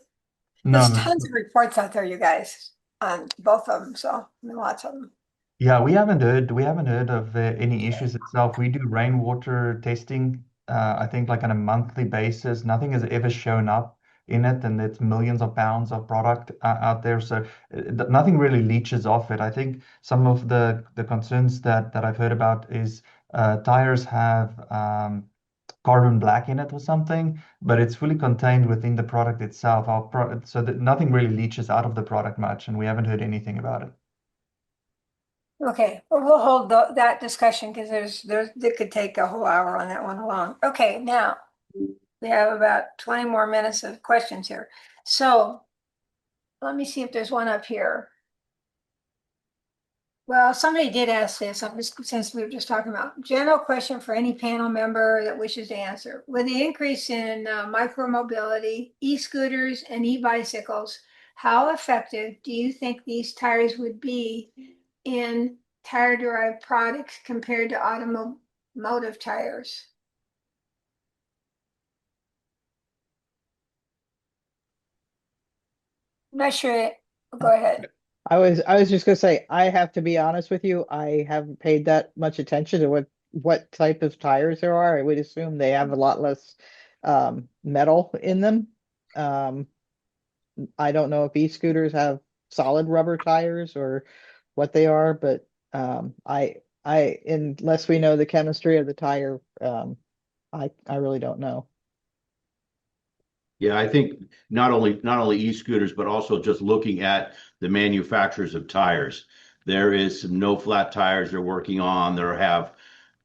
There's No. tons of reports out there, you guys, on both of them. So I mean, lots of them. Yeah, we haven't heard of any issues itself. We do rainwater testing, I think like on a monthly basis. Nothing has ever shown up in it, and it's millions of pounds of product out there. So nothing really leaches off it. I think some of the concerns that I've heard about is tires have carbon black in it or something, but it's fully contained within the product itself. So that nothing really leaches out of the product much, and we haven't heard anything about it. Okay, well, we'll hold that discussion because it could take a whole hour on that one alone. Okay, now we have about 20 more minutes of questions here. So let me see if there's one up here. Well, somebody did ask this, since we were just talking about. General question for any panel member that wishes to answer. With the increase in micromobility, e-scooters, and e-bicycles, how effective do you think these tires would be in tire-derived products compared to automotive tires? I'm not sure. Go ahead. I was just gonna say, I have to be honest with you, I haven't paid that much attention to what type of tires there are. I would assume they have a lot less metal in them. Um, I don't know if e-scooters have solid rubber tires or what they are, but unless we know the chemistry of the tire, I really don't know. Yeah, I think not only e-scooters, but also just looking at the manufacturers of tires. There is some no flat tires they're working on.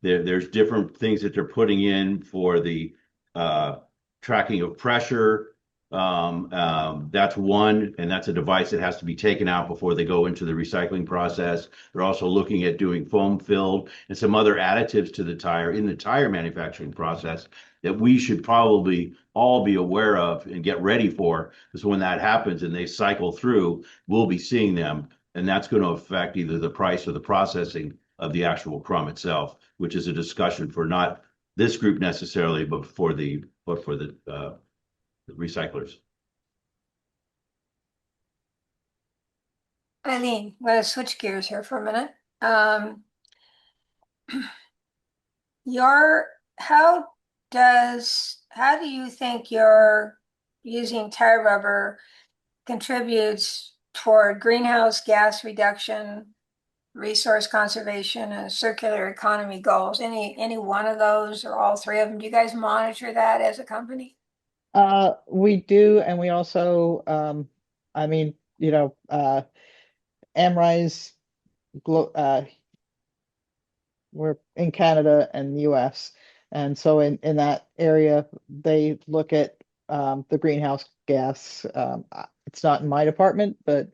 There's different things that they're putting in for the uh, tracking of pressure. That's one, and that's a device that has to be taken out before they go into the recycling process. They're also looking at doing foam filled and some other additives to the tire in the tire manufacturing process that we should probably all be aware of and get ready for. Because when that happens and they cycle through, we'll be seeing them, and that's going to affect either the price or the processing of the actual crumb itself, which is a discussion for not this group necessarily, but for the recyclers. Eileen, I'm going to switch gears here for a minute. Your how how do you think your using tire rubber contributes toward greenhouse gas reduction, resource conservation, and circular economy goals? Any one of those or all three of them? Do you guys monitor that as a company? We do, and we also, I mean, Amri's we're in Canada and the US. And so in that area, they look at the greenhouse gas. It's not in my department, but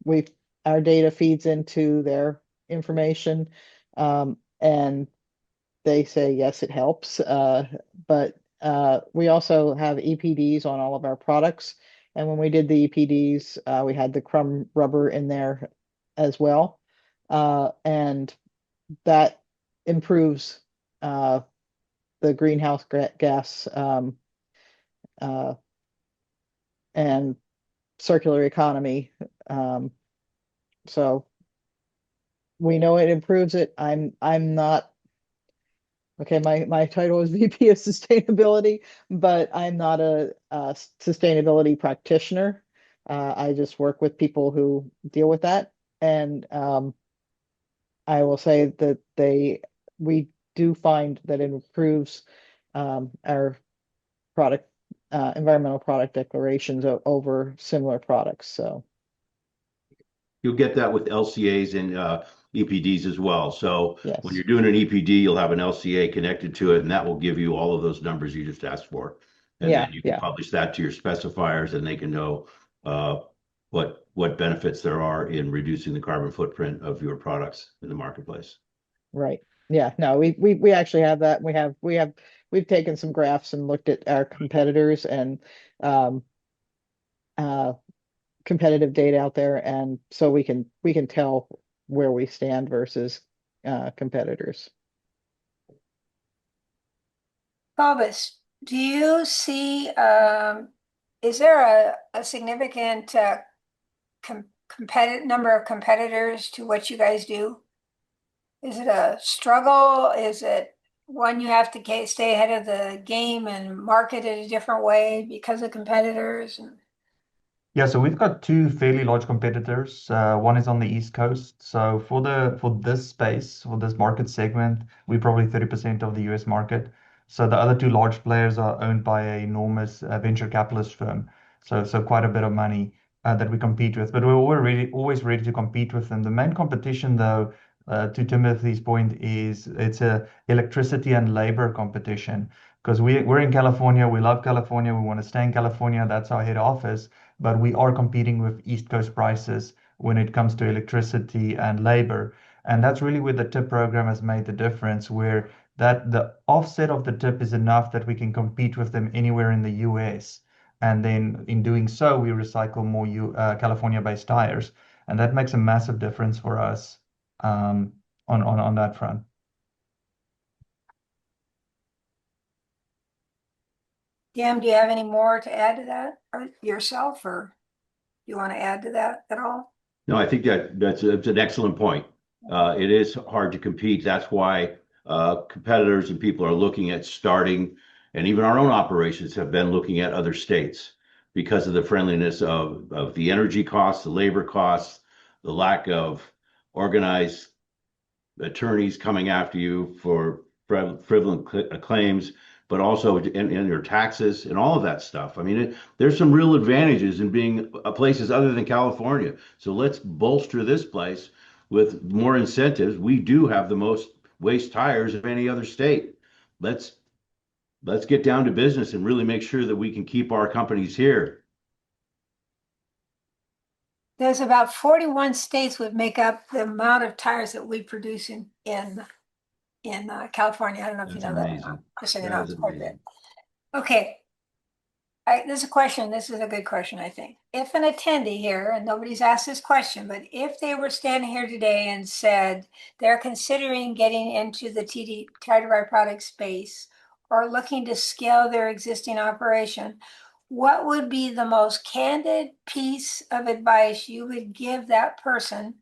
we our data feeds into their information. And they say, yes, it helps. But we also have EPDs on all of our products. And when we did the EPDs, we had the crumb rubber in there as well. And that improves the greenhouse gas uh, and circular economy. So we know it improves it. I'm not okay. My title is VP of Sustainability, but I'm not a sustainability practitioner. I just work with people who deal with that, and I will say that we do find that it improves our product, environmental product declarations over similar products. So You'll get that with LCAs and EPDs as well. So when yes, you're doing an EPD, you'll have an LCA connected to it, and that will give you all of those numbers you just asked for. And yeah, then you can yeah, publish that to your specifiers, and they can know uh, what benefits there are in reducing the carbon footprint of your products in the marketplace. right. Yeah, no, we actually have that. We've taken some graphs and looked at our competitors and um, uh, competitive data out there, and so we can tell where we stand versus competitors. Cobus, do you see, is there a significant competitive number of competitors to what you guys do? Is it a struggle? Is it one you have to stay ahead of the game and market it a different way because of competitors? Yeah, so we've got two fairly large competitors. One is on the East Coast. So for this space, for this market segment, we're probably 30% of the US market. So the other two large players are owned by an enormous venture capitalist firm. So quite a bit of money that we compete with. But we're always ready to compete with them. The main competition, though, to Timothy's point, is it's a electricity and labor competition. Because we're in California, we love California, we want to stay in California, that's our head office. but we are competing with East Coast prices when it comes to electricity and labor. And that's really where the tip program has made the difference, where that the offset of the tip is enough that we can compete with them anywhere in the US. And then in doing so, we recycle more California-based tires. And that makes a massive difference for us on that front. Cam, do you have any more to add to that or yourself, or you want to add to that at all? No, I think that's an excellent point. It is hard to compete. That's why competitors and people are looking at starting, and even our own operations have been looking at other states because of the friendliness of the energy costs, the labor costs, the lack of organized attorneys coming after you for frivolous claims, but also in your taxes and all of that stuff. I mean, there's some real advantages in being places other than California. So let's bolster this place with more incentives. We do have the most waste tires of any other state. Let's get down to business and really make sure that we can keep our companies here. There's about 41 states would make up the amount of tires that we produce in California. I don't know if you know that or not. Just so you know, it's quite a bit. Okay. There's a question. This is a good question, I think. If an attendee here, and nobody's asked this question, but if they were standing here today and said they're considering getting into the tire-derived product space or looking to scale their existing operation, what would be the most candid piece of advice you would give that person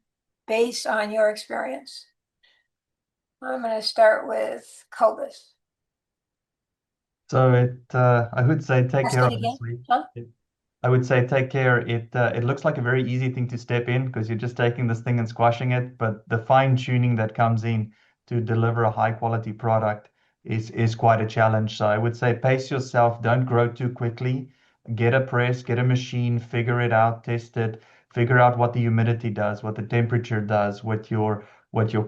based on your experience? I'm going to start with Cobus. So I would say take Ask care, it again. obviously. Huh? I would say take care. It looks like a very easy thing to step in because you're just taking this thing and squashing it, but the fine tuning that comes in to deliver a high quality product is quite a challenge. So I would say pace yourself, don't grow too quickly. Get a press, get a machine, figure it out, test it, figure out what the humidity does, what the temperature does, what your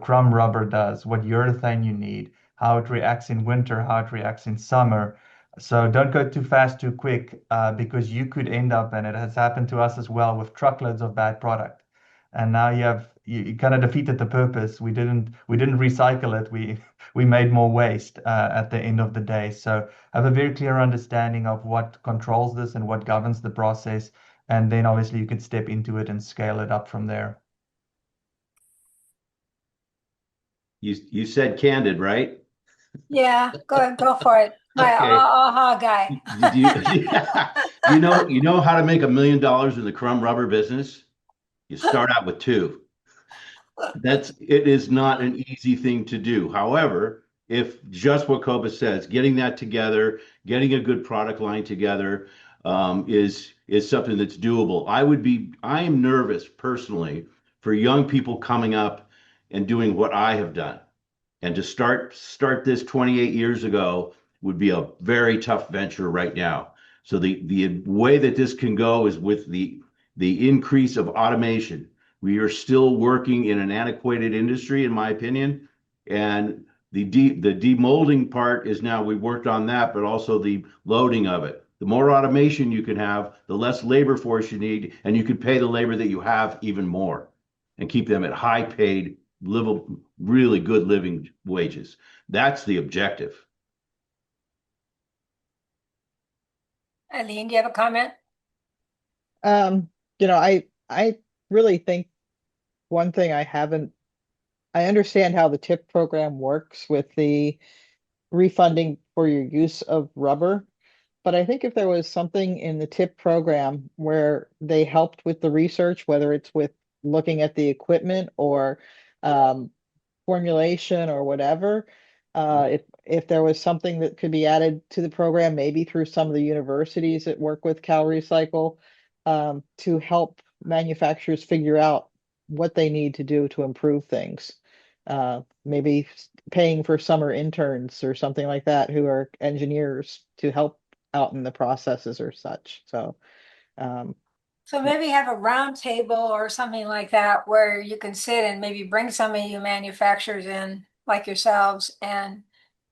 crumb rubber does, what urethane you need, how it reacts in winter, how it reacts in summer. So don't go too fast, too quick, because you could end up, and it has happened to us as well, with truckloads of bad product. And now you kind of defeated the purpose. We didn't recycle it. We made more waste at the end of the day. So have a very clear understanding of what controls this and what governs the process, and then obviously you can step into it and scale it up from there. You said candid, right? Yeah, go ahead, go for it. My Okay. aha guy. You know how to make $1 million in the crumb rubber business? You start out with two. It is not an easy thing to do. However, if just what Cobus says, getting that together, getting a good product line together, is something that's doable. I am nervous personally for young people coming up and doing what I have done. And to start this 28 years ago would be a very tough venture right now. So the way that this can go is with the increase of automation. We are still working in an antiquated industry, in my opinion, and the demolding part is now we worked on that, but also the loading of it. The more automation you can have, the less labor force you need, and you can pay the labor that you have even more, and keep them at high paid, livable, really good living wages. That's the objective. Eileen, do you have a comment? I really think one thing I understand how the tip program works with the refunding for your use of rubber. But I think if there was something in the tip program where they helped with the research, whether it's with looking at the equipment or um, formulation or whatever, if there was something that could be added to the program, maybe through some of the universities that work with CalRecycle, to help manufacturers figure out what they need to do to improve things. Maybe paying for summer interns or something like that who are engineers to help out in the processes or such. So maybe have a round table or something like that where you can sit and maybe bring some of you manufacturers in, like yourselves, and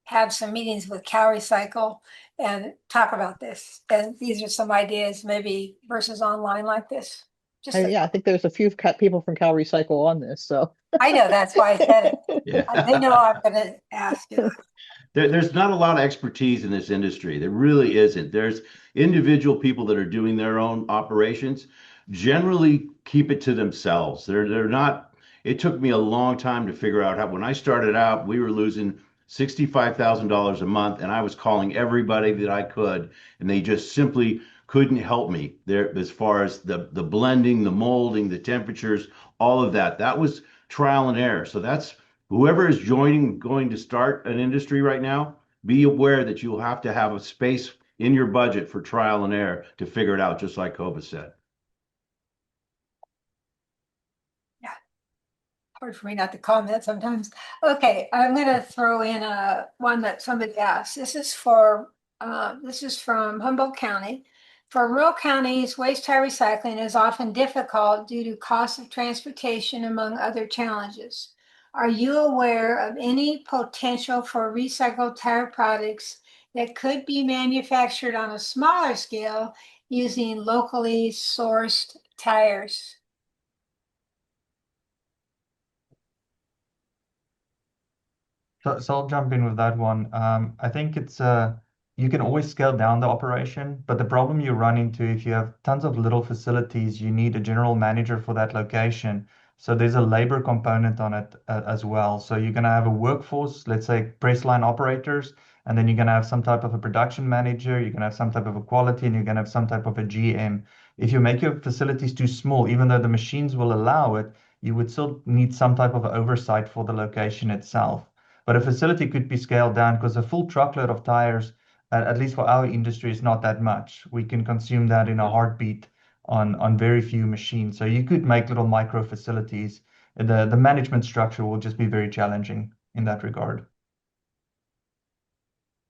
have some meetings with CalRecycle and talk about this. And these are some ideas maybe versus online like this. Just Yeah, I think there's a few people from CalRecycle on this, so. I know, that's why I said it. Yeah. They know I'm going to ask you. There's not a lot of expertise in this industry. There really isn't. There's individual people that are doing their own operations, generally keep it to themselves. They're not, it took me a long time to figure out how, when I started out, we were losing $65,000 a month, and I was calling everybody that I could, and they just simply couldn't help me there as far as the blending, the molding, the temperatures, all of that. That was trial and error. So that's whoever is going to start an industry right now, be aware that you'll have to have a space in your budget for trial and error to figure it out, just like Koba said. Yeah, hard for me not to comment sometimes. Okay, I'm going to throw in one that somebody asked. This is from Humboldt County. For rural counties, waste tire recycling is often difficult due to cost of transportation, among other challenges. Are you aware of any potential for recycled tire products that could be manufactured on a smaller scale using locally sourced tires? So I'll jump in with that one. I think it's you can always scale down the operation, but the problem you run into if you have tons of little facilities, you need a general manager for that location. So there's a labor component on it as well. So you're going to have a workforce, let's say press line operators, and then you're going to have some type of a production manager, you're going to have some type of a quality, and you're going to have some type of a GM. If you make your facilities too small, even though the machines will allow it, you would still need some type of oversight for the location itself. But a facility could be scaled down because a full truckload of tires, at least for our industry, is not that much. We can consume that in a heartbeat on very few machines. So you could make little micro facilities. The management structure will just be very challenging in that regard.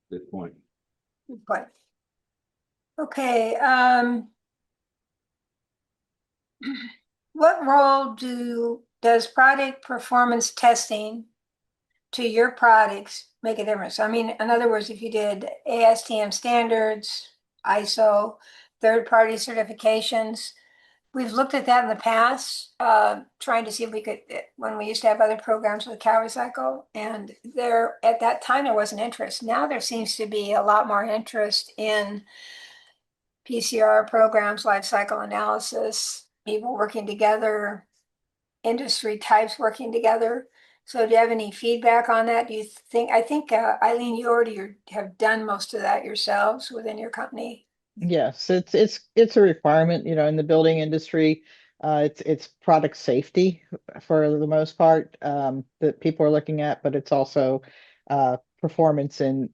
Good point. Good point. Okay, what role does product performance testing to your products make a difference? I mean, in other words, if you did ASTM standards, ISO, third-party certifications, we've looked at that in the past, trying to see if we could, when we used to have other programs with CalRecycle, and there, at that time, there wasn't interest. Now there seems to be a lot more interest in PCR programs, life cycle analysis, people working together, industry types working together. So do you have any feedback on that? Do you think, I think, Eileen, you already have done most of that yourselves within your company. Yes, it's a requirement, in the building industry. It's product safety for the most part, that people are looking at, but it's also performance in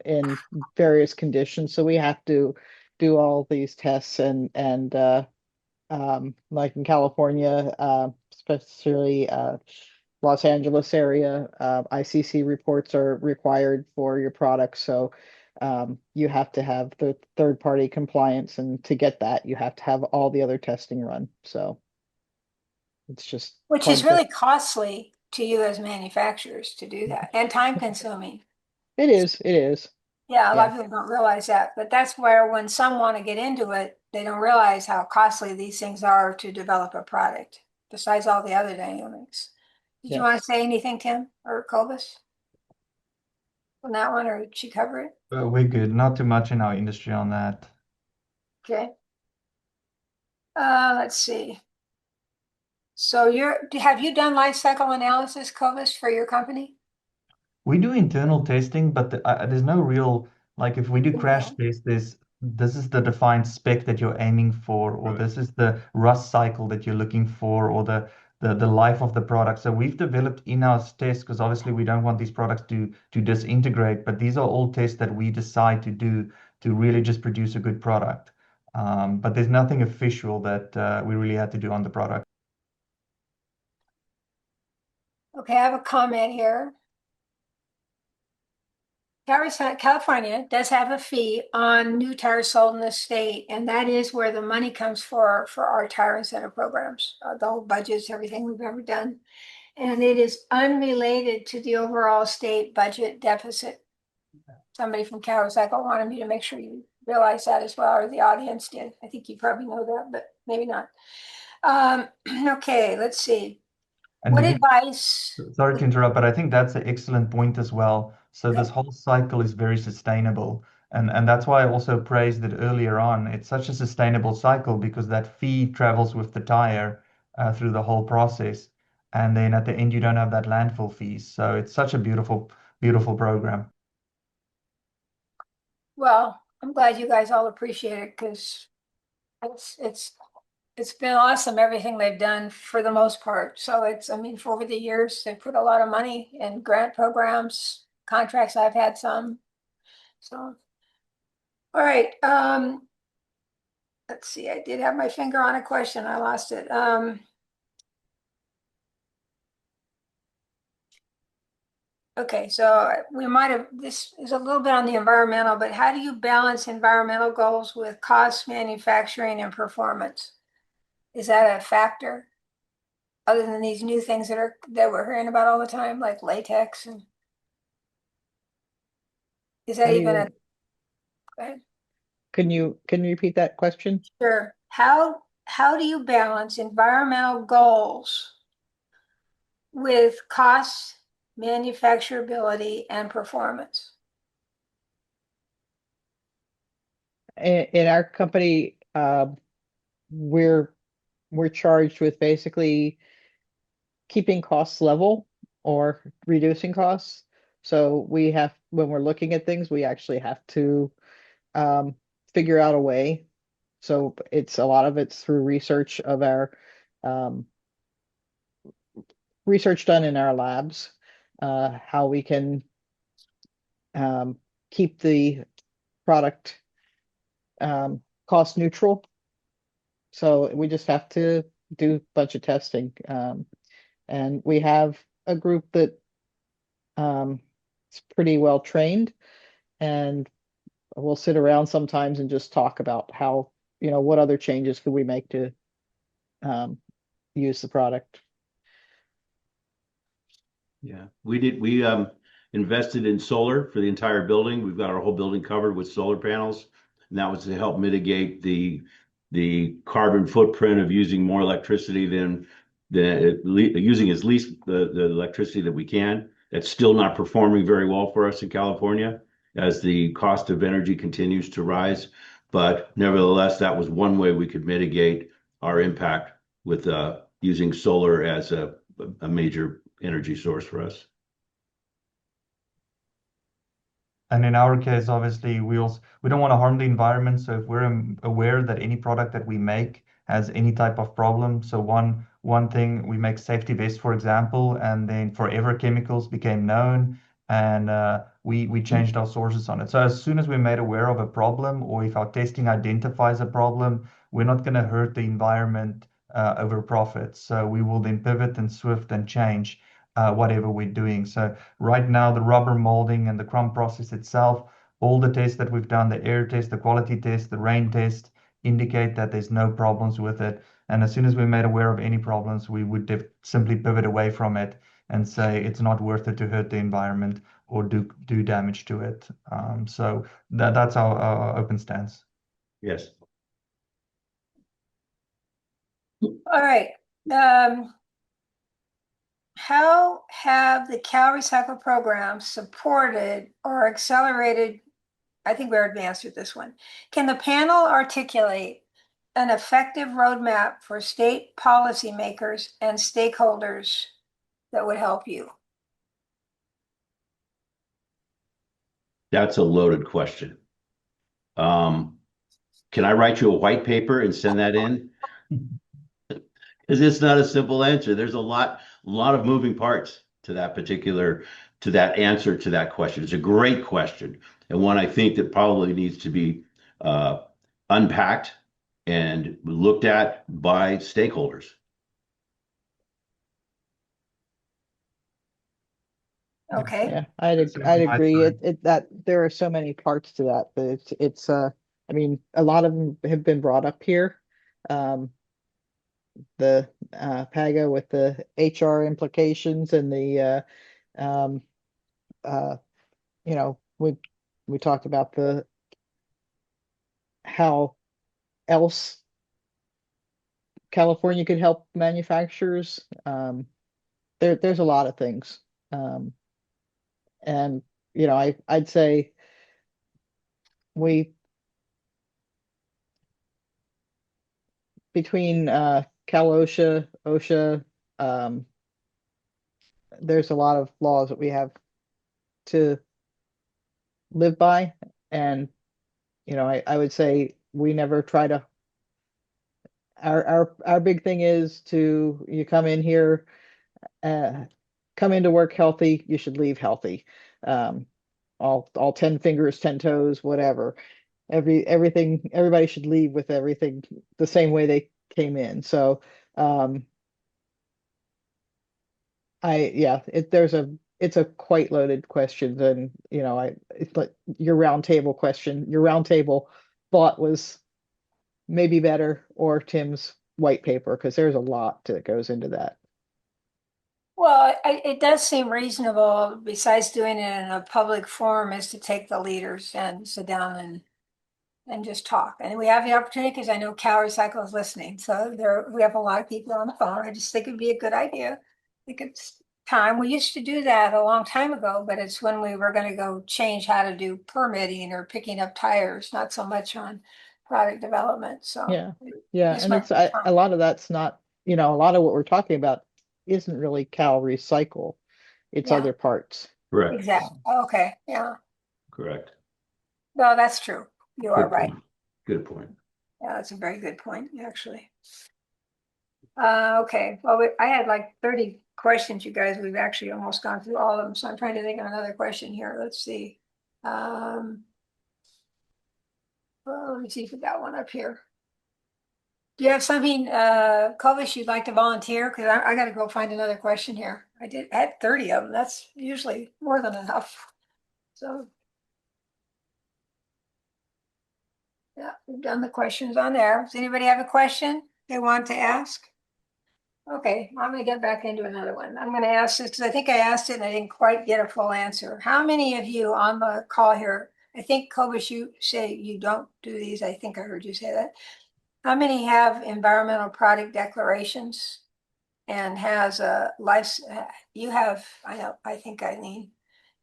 various conditions. So we have to do all these tests and like in California, especially Los Angeles area, ICC reports are required for your products. So you have to have the third-party compliance, and to get that, you have to have all the other testing run. So it's just Which is really costly to you as manufacturers to do that, and time consuming. It is. Yeah, a lot of people don't realize that, but that's where when some want to get into it, they don't realize how costly these things are to develop a product, besides all the other dynamics. Did you want to say anything, Tim or Cobus, on that one, or did she cover it? We're good. Not too much in our industry on that. Okay. Let's see. So have you done life cycle analysis, Cobus, for your company? We do internal testing, but there's no real, like if we do crash tests, this is the defined spec that you're aiming for, or this is the rust cycle that you're looking for, or the life of the product. So we've developed in-house tests because obviously we don't want these products to disintegrate, but these are all tests that we decide to do to really just produce a good product. But there's nothing official that we really had to do on the product. Okay, I have a comment here. California does have a fee on new tires sold in the state, and that is where the money comes for our tire incentive programs, the whole budgets, everything we've ever done. And it is unrelated to the overall state budget deficit. somebody from CalRecycle wanted me to make sure you realize that as well, or the audience did. I think you probably know that, but maybe not. Okay, let's see. And What David, advice? sorry to interrupt, but I think that's an excellent point as well. So this whole cycle is very sustainable. And that's why I also praised it earlier on. It's such a sustainable cycle because that feed travels with the tire through the whole process. And then at the end, you don't have that landfill fees. So it's such a beautiful, beautiful program. Well, I'm glad you guys all appreciate it because it's been awesome, everything they've done for the most part. So I mean, for over the years, they've put a lot of money in grant programs, contracts. I've had some. So, all right. Let's see. I did have my finger on a question. I lost it. Okay, so this is a little bit on the environmental, but how do you balance environmental goals with cost, manufacturing, and performance? Is that a factor other than these new things that we're hearing about all the time, like latex? And is that How do even you, go ahead. can you repeat that question? Sure. How do you balance environmental goals with cost, manufacturability, and performance? In our company, we're charged with basically keeping costs level or reducing costs. So when we're looking at things, we actually have to figure out a way. So a lot of it's through research of our um, research done in our labs, how we can keep the product cost neutral. So we just have to do a bunch of testing. And we have a group that is pretty well trained, and we'll sit around sometimes and just talk about how, what other changes could we make to use the product. Yeah, we invested in solar for the entire building. We've got our whole building covered with solar panels, and that was to help mitigate the carbon footprint of using more electricity than using as least the electricity that we can. That's still not performing very well for us in California as the cost of energy continues to rise. But nevertheless, that was one way we could mitigate our impact with using solar as a major energy source for us. And in our case, obviously, we don't want to harm the environment. So if we're aware that any product that we make has any type of problem, so one thing we make safety vests, for example, and then forever chemicals became known, and we changed our sources on it. So as soon as we're made aware of a problem, or if our testing identifies a problem, we're not going to hurt the environment over profit. So we will then pivot and swift and change whatever we're doing. So right now, the rubber molding and the crumb process itself, all the tests that we've done, the air test, the quality test, the rain test, indicate that there's no problems with it. And as soon as we're made aware of any problems, we would simply pivot away from it and say it's not worth it to hurt the environment or do damage to it. So that's our open stance. Yes. All right. How have the CalRecycle programs supported or accelerated? I think we already answered this one. Can the panel articulate an effective roadmap for state policymakers and stakeholders that would help you? That's a loaded question. Can I write you a white paper and send that in? Because it's not a simple answer. There's a lot of moving parts to that answer to that question. It's a great question, and one I think that probably needs to be unpacked and looked at by stakeholders. Okay. Yeah, I'd agree. That there are so many parts to that, but I mean, a lot of them have been brought up here. The PAGA with the HR implications and the um, uh, we We talked about how else California could help manufacturers. There's a lot of things. And I'd say we between Cal OSHA, um, there's a lot of laws that we have to live by. And I would say we never try to our big thing is to you uh come into work healthy, you should leave healthy. Um, all 10 fingers, 10 toes, whatever. Everybody should leave with everything the same way they came in. So um it's a quite loaded question. And it's like your round table thought was maybe better, or Tim's white paper, because there's a lot that goes into that. Well, it does seem reasonable, besides doing it in a public forum, is to take the leaders and sit down and just talk. And we have the opportunity because I know CalRecycle is listening. So we have a lot of people on the phone. I just think it'd be a good idea. I think it's time. We used to do that a long time ago, but it's when we were going to go change how to do permitting or picking up tires, not so much on product development. So Yeah. Yeah. this And might it's be a time. lot of that's not, a lot of what we're talking about isn't really Cal Recycle. It's Yeah, other parts. Correct. exactly. Okay. Yeah. Correct. No, that's true. You are Good right. point. Good point. Yeah, that's a very good point, actually. Okay. Well, I had like 30 questions, you guys. We've actually almost gone through all of them. So I'm trying to think of another question here. Let's see. Well, let me see if we got one up here. Do you have something, Kovish, you'd like to volunteer? Because I got to go find another question here. I had 30 of them. That's usually more than enough. So, yeah, we've done the questions on there. Does anybody have a question they want to ask? Okay, I'm going to get back into another one. I'm going to ask this because I think I asked it and I didn't quite get a full answer. How many of you on the call here, I think, Kovish, you say you don't do these. I think I heard you say that. How many have environmental product declarations and has a life? You have, I know, I think Eileen.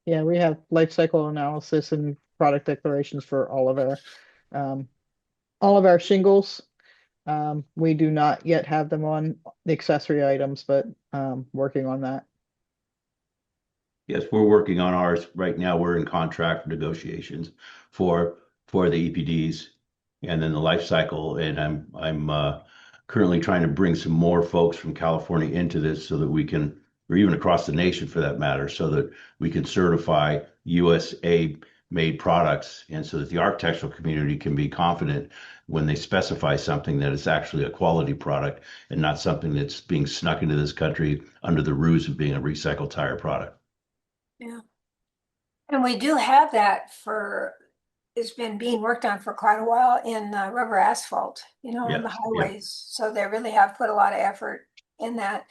Yeah, we have life cycle analysis and product declarations for um, all of our shingles. We do not yet have them on the accessory items, but working on that. Yes, we're working on ours right now. We're in contract negotiations for the EPDs and then the life cycle. And I'm currently trying to bring some more folks from California into this so that we can, or even across the nation for that matter, so that we can certify USA made products, and so that the architectural community can be confident when they specify something that it's actually a quality product and not something that's being snuck into this country under the ruse of being a recycled tire product. Yeah. And we do have that it's been being worked on for quite a while in rubber asphalt, on the Yes, yeah, highways. So they really have put a lot of effort in that.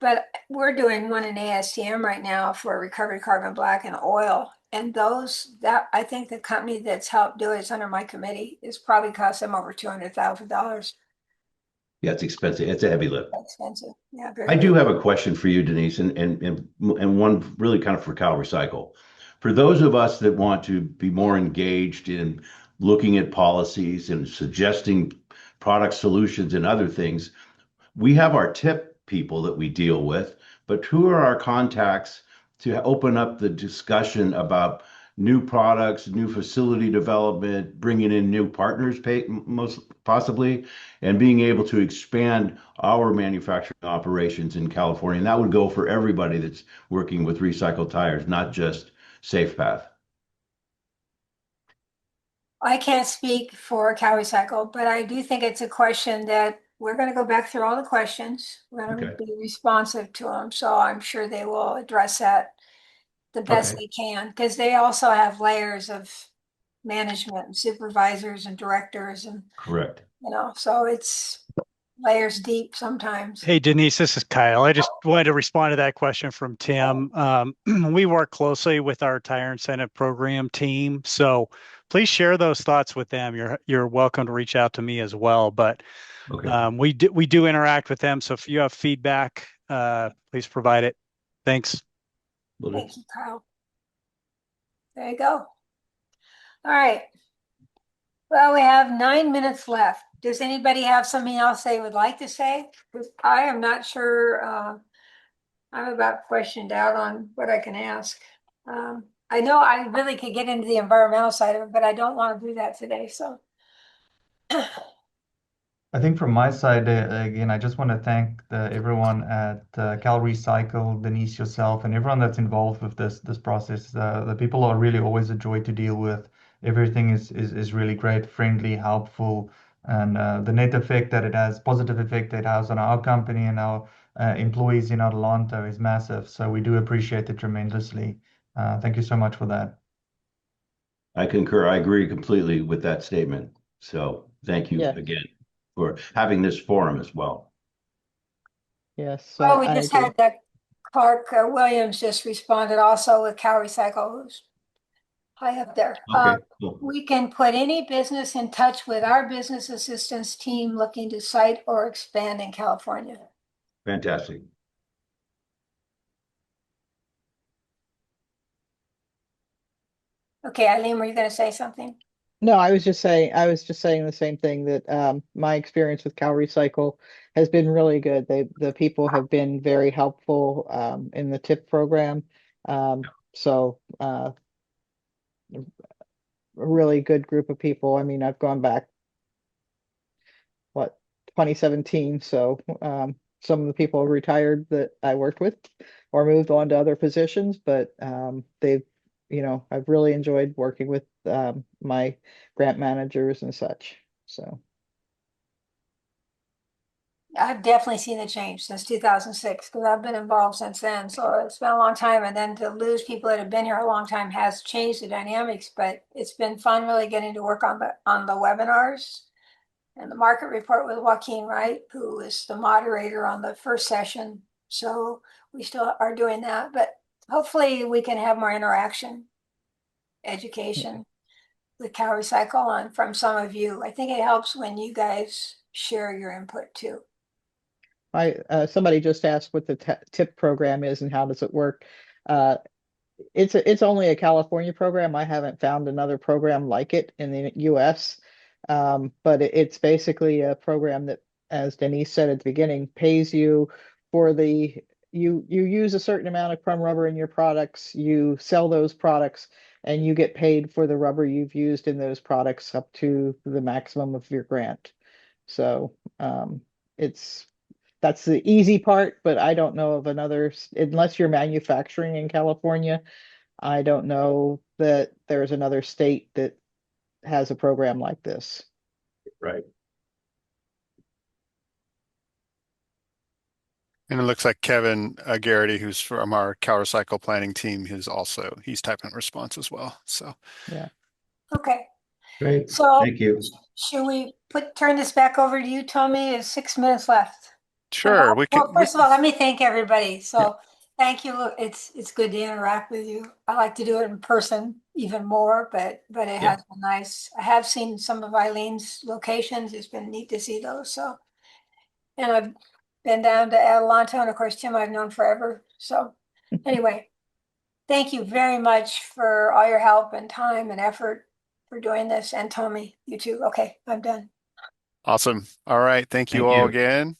But we're doing one in ASTM right now for recovered carbon black and oil. And that I think the company that's helped do it's under my committee, is probably cost them over $200,000. yeah, it's expensive. It's a heavy lift. Expensive. Yeah, very, I do very. have a question for you, Denise, and one really kind of for CalRecycle. For those of us that want to be more engaged in looking at policies and suggesting product solutions and other things, we have our tip people that we deal with, but who are our contacts to open up the discussion about new products, new facility development, bringing in new partners, most possibly, and being able to expand our manufacturing operations in California. And that would go for everybody that's working with recycled tires, not just SafePath. I can't speak for CalRecycle, but I do think it's a question that we're going to go back through all the questions. We're going Okay. to be responsive to them. So I'm sure they will address that the best Okay. they can, because they also have layers of management and supervisors and directors and Correct. so it's layers deep sometimes. Hey, Denise, this is Kyle. I just wanted to respond to that question from Tim. We work closely with our tire incentive program team, so please share those thoughts with them. You're welcome to reach out to me as well. But Okay. we do interact with them. So if you have feedback, please provide it. Thanks. Will do. Thank you, Kyle. There you go. All right. Well, we have 9 minutes left. Does anybody have something else they would like to say? Because I am not sure. I'm about questioned out on what I can ask. I know I really could get into the environmental side of it, but I don't want to do that today. So I think from my side, again, I just want to thank everyone at CalRecycle, Denise, yourself, and everyone that's involved with this process. The people are really always a joy to deal with. Everything is really great, friendly, helpful, and the net effect that it has, positive effect that it has on our company and our employees in Adelanto is massive. So we do appreciate it tremendously. Thank you so much for that. I concur. I agree completely with that statement. So thank you Yeah. again for having this forum as well. Yes, well, we I just agree. had that Clark Williams just responded also with CalRecycle, who's high up there. Okay, cool. We can put any business in touch with our business assistance team looking to site or expand in California. Fantastic. Okay, Eileen, were you going to say something? No, I was just saying the same thing that my experience with CalRecycle has been really good. The people have been very helpful in the tip program. So a really good group of people. I mean, I've gone back, what, 2017. So some of the people retired that I worked with or moved on to other positions, but I've really enjoyed working with my grant managers and such. So I've definitely seen the change since 2006 because I've been involved since then. So it's been a long time. And then to lose people that have been here a long time has changed the dynamics, but it's been fun really getting to work on the webinars and the market report with Joaquin Wright, who is the moderator on the first session. So we still are doing that, but hopefully we can have more interaction, education with CalRecycle on from some of you. I think it helps when you guys share your input too. somebody just asked what the tip program is and how does it work. Uh, it's only a California program. I haven't found another program like it in the US. But it's basically a program that, as Denise said at the beginning, pays you for you use a certain amount of crumb rubber in your products, you sell those products, and you get paid for the rubber you've used in those products up to the maximum of your grant. So it's that's the easy part, but I don't know of another, unless you're manufacturing in California. I don't know that there's another state that has a program like this. Right. And it looks like Kevin Garrity, who's from our CalRecycle planning team, he's typing a response as well. So Yeah. Okay. Great. So Thank you. should we turn this back over to you, Tommy? There's 6 minutes left. sure, we Well, can. first of all, let me thank everybody. Yeah, So thank you. It's good to interact with you. I like to do it in person even more, but it Yeah. has been nice. I have seen some of Eileen's locations. It's been neat to see those. So, and I've been down to Adelanto, and of course, Tim I've known forever. So anyway, thank you very much for all your help and time and effort for doing this. And Tommy, you too. Okay, I'm done. awesome. All right. Thank you Thank all you. again.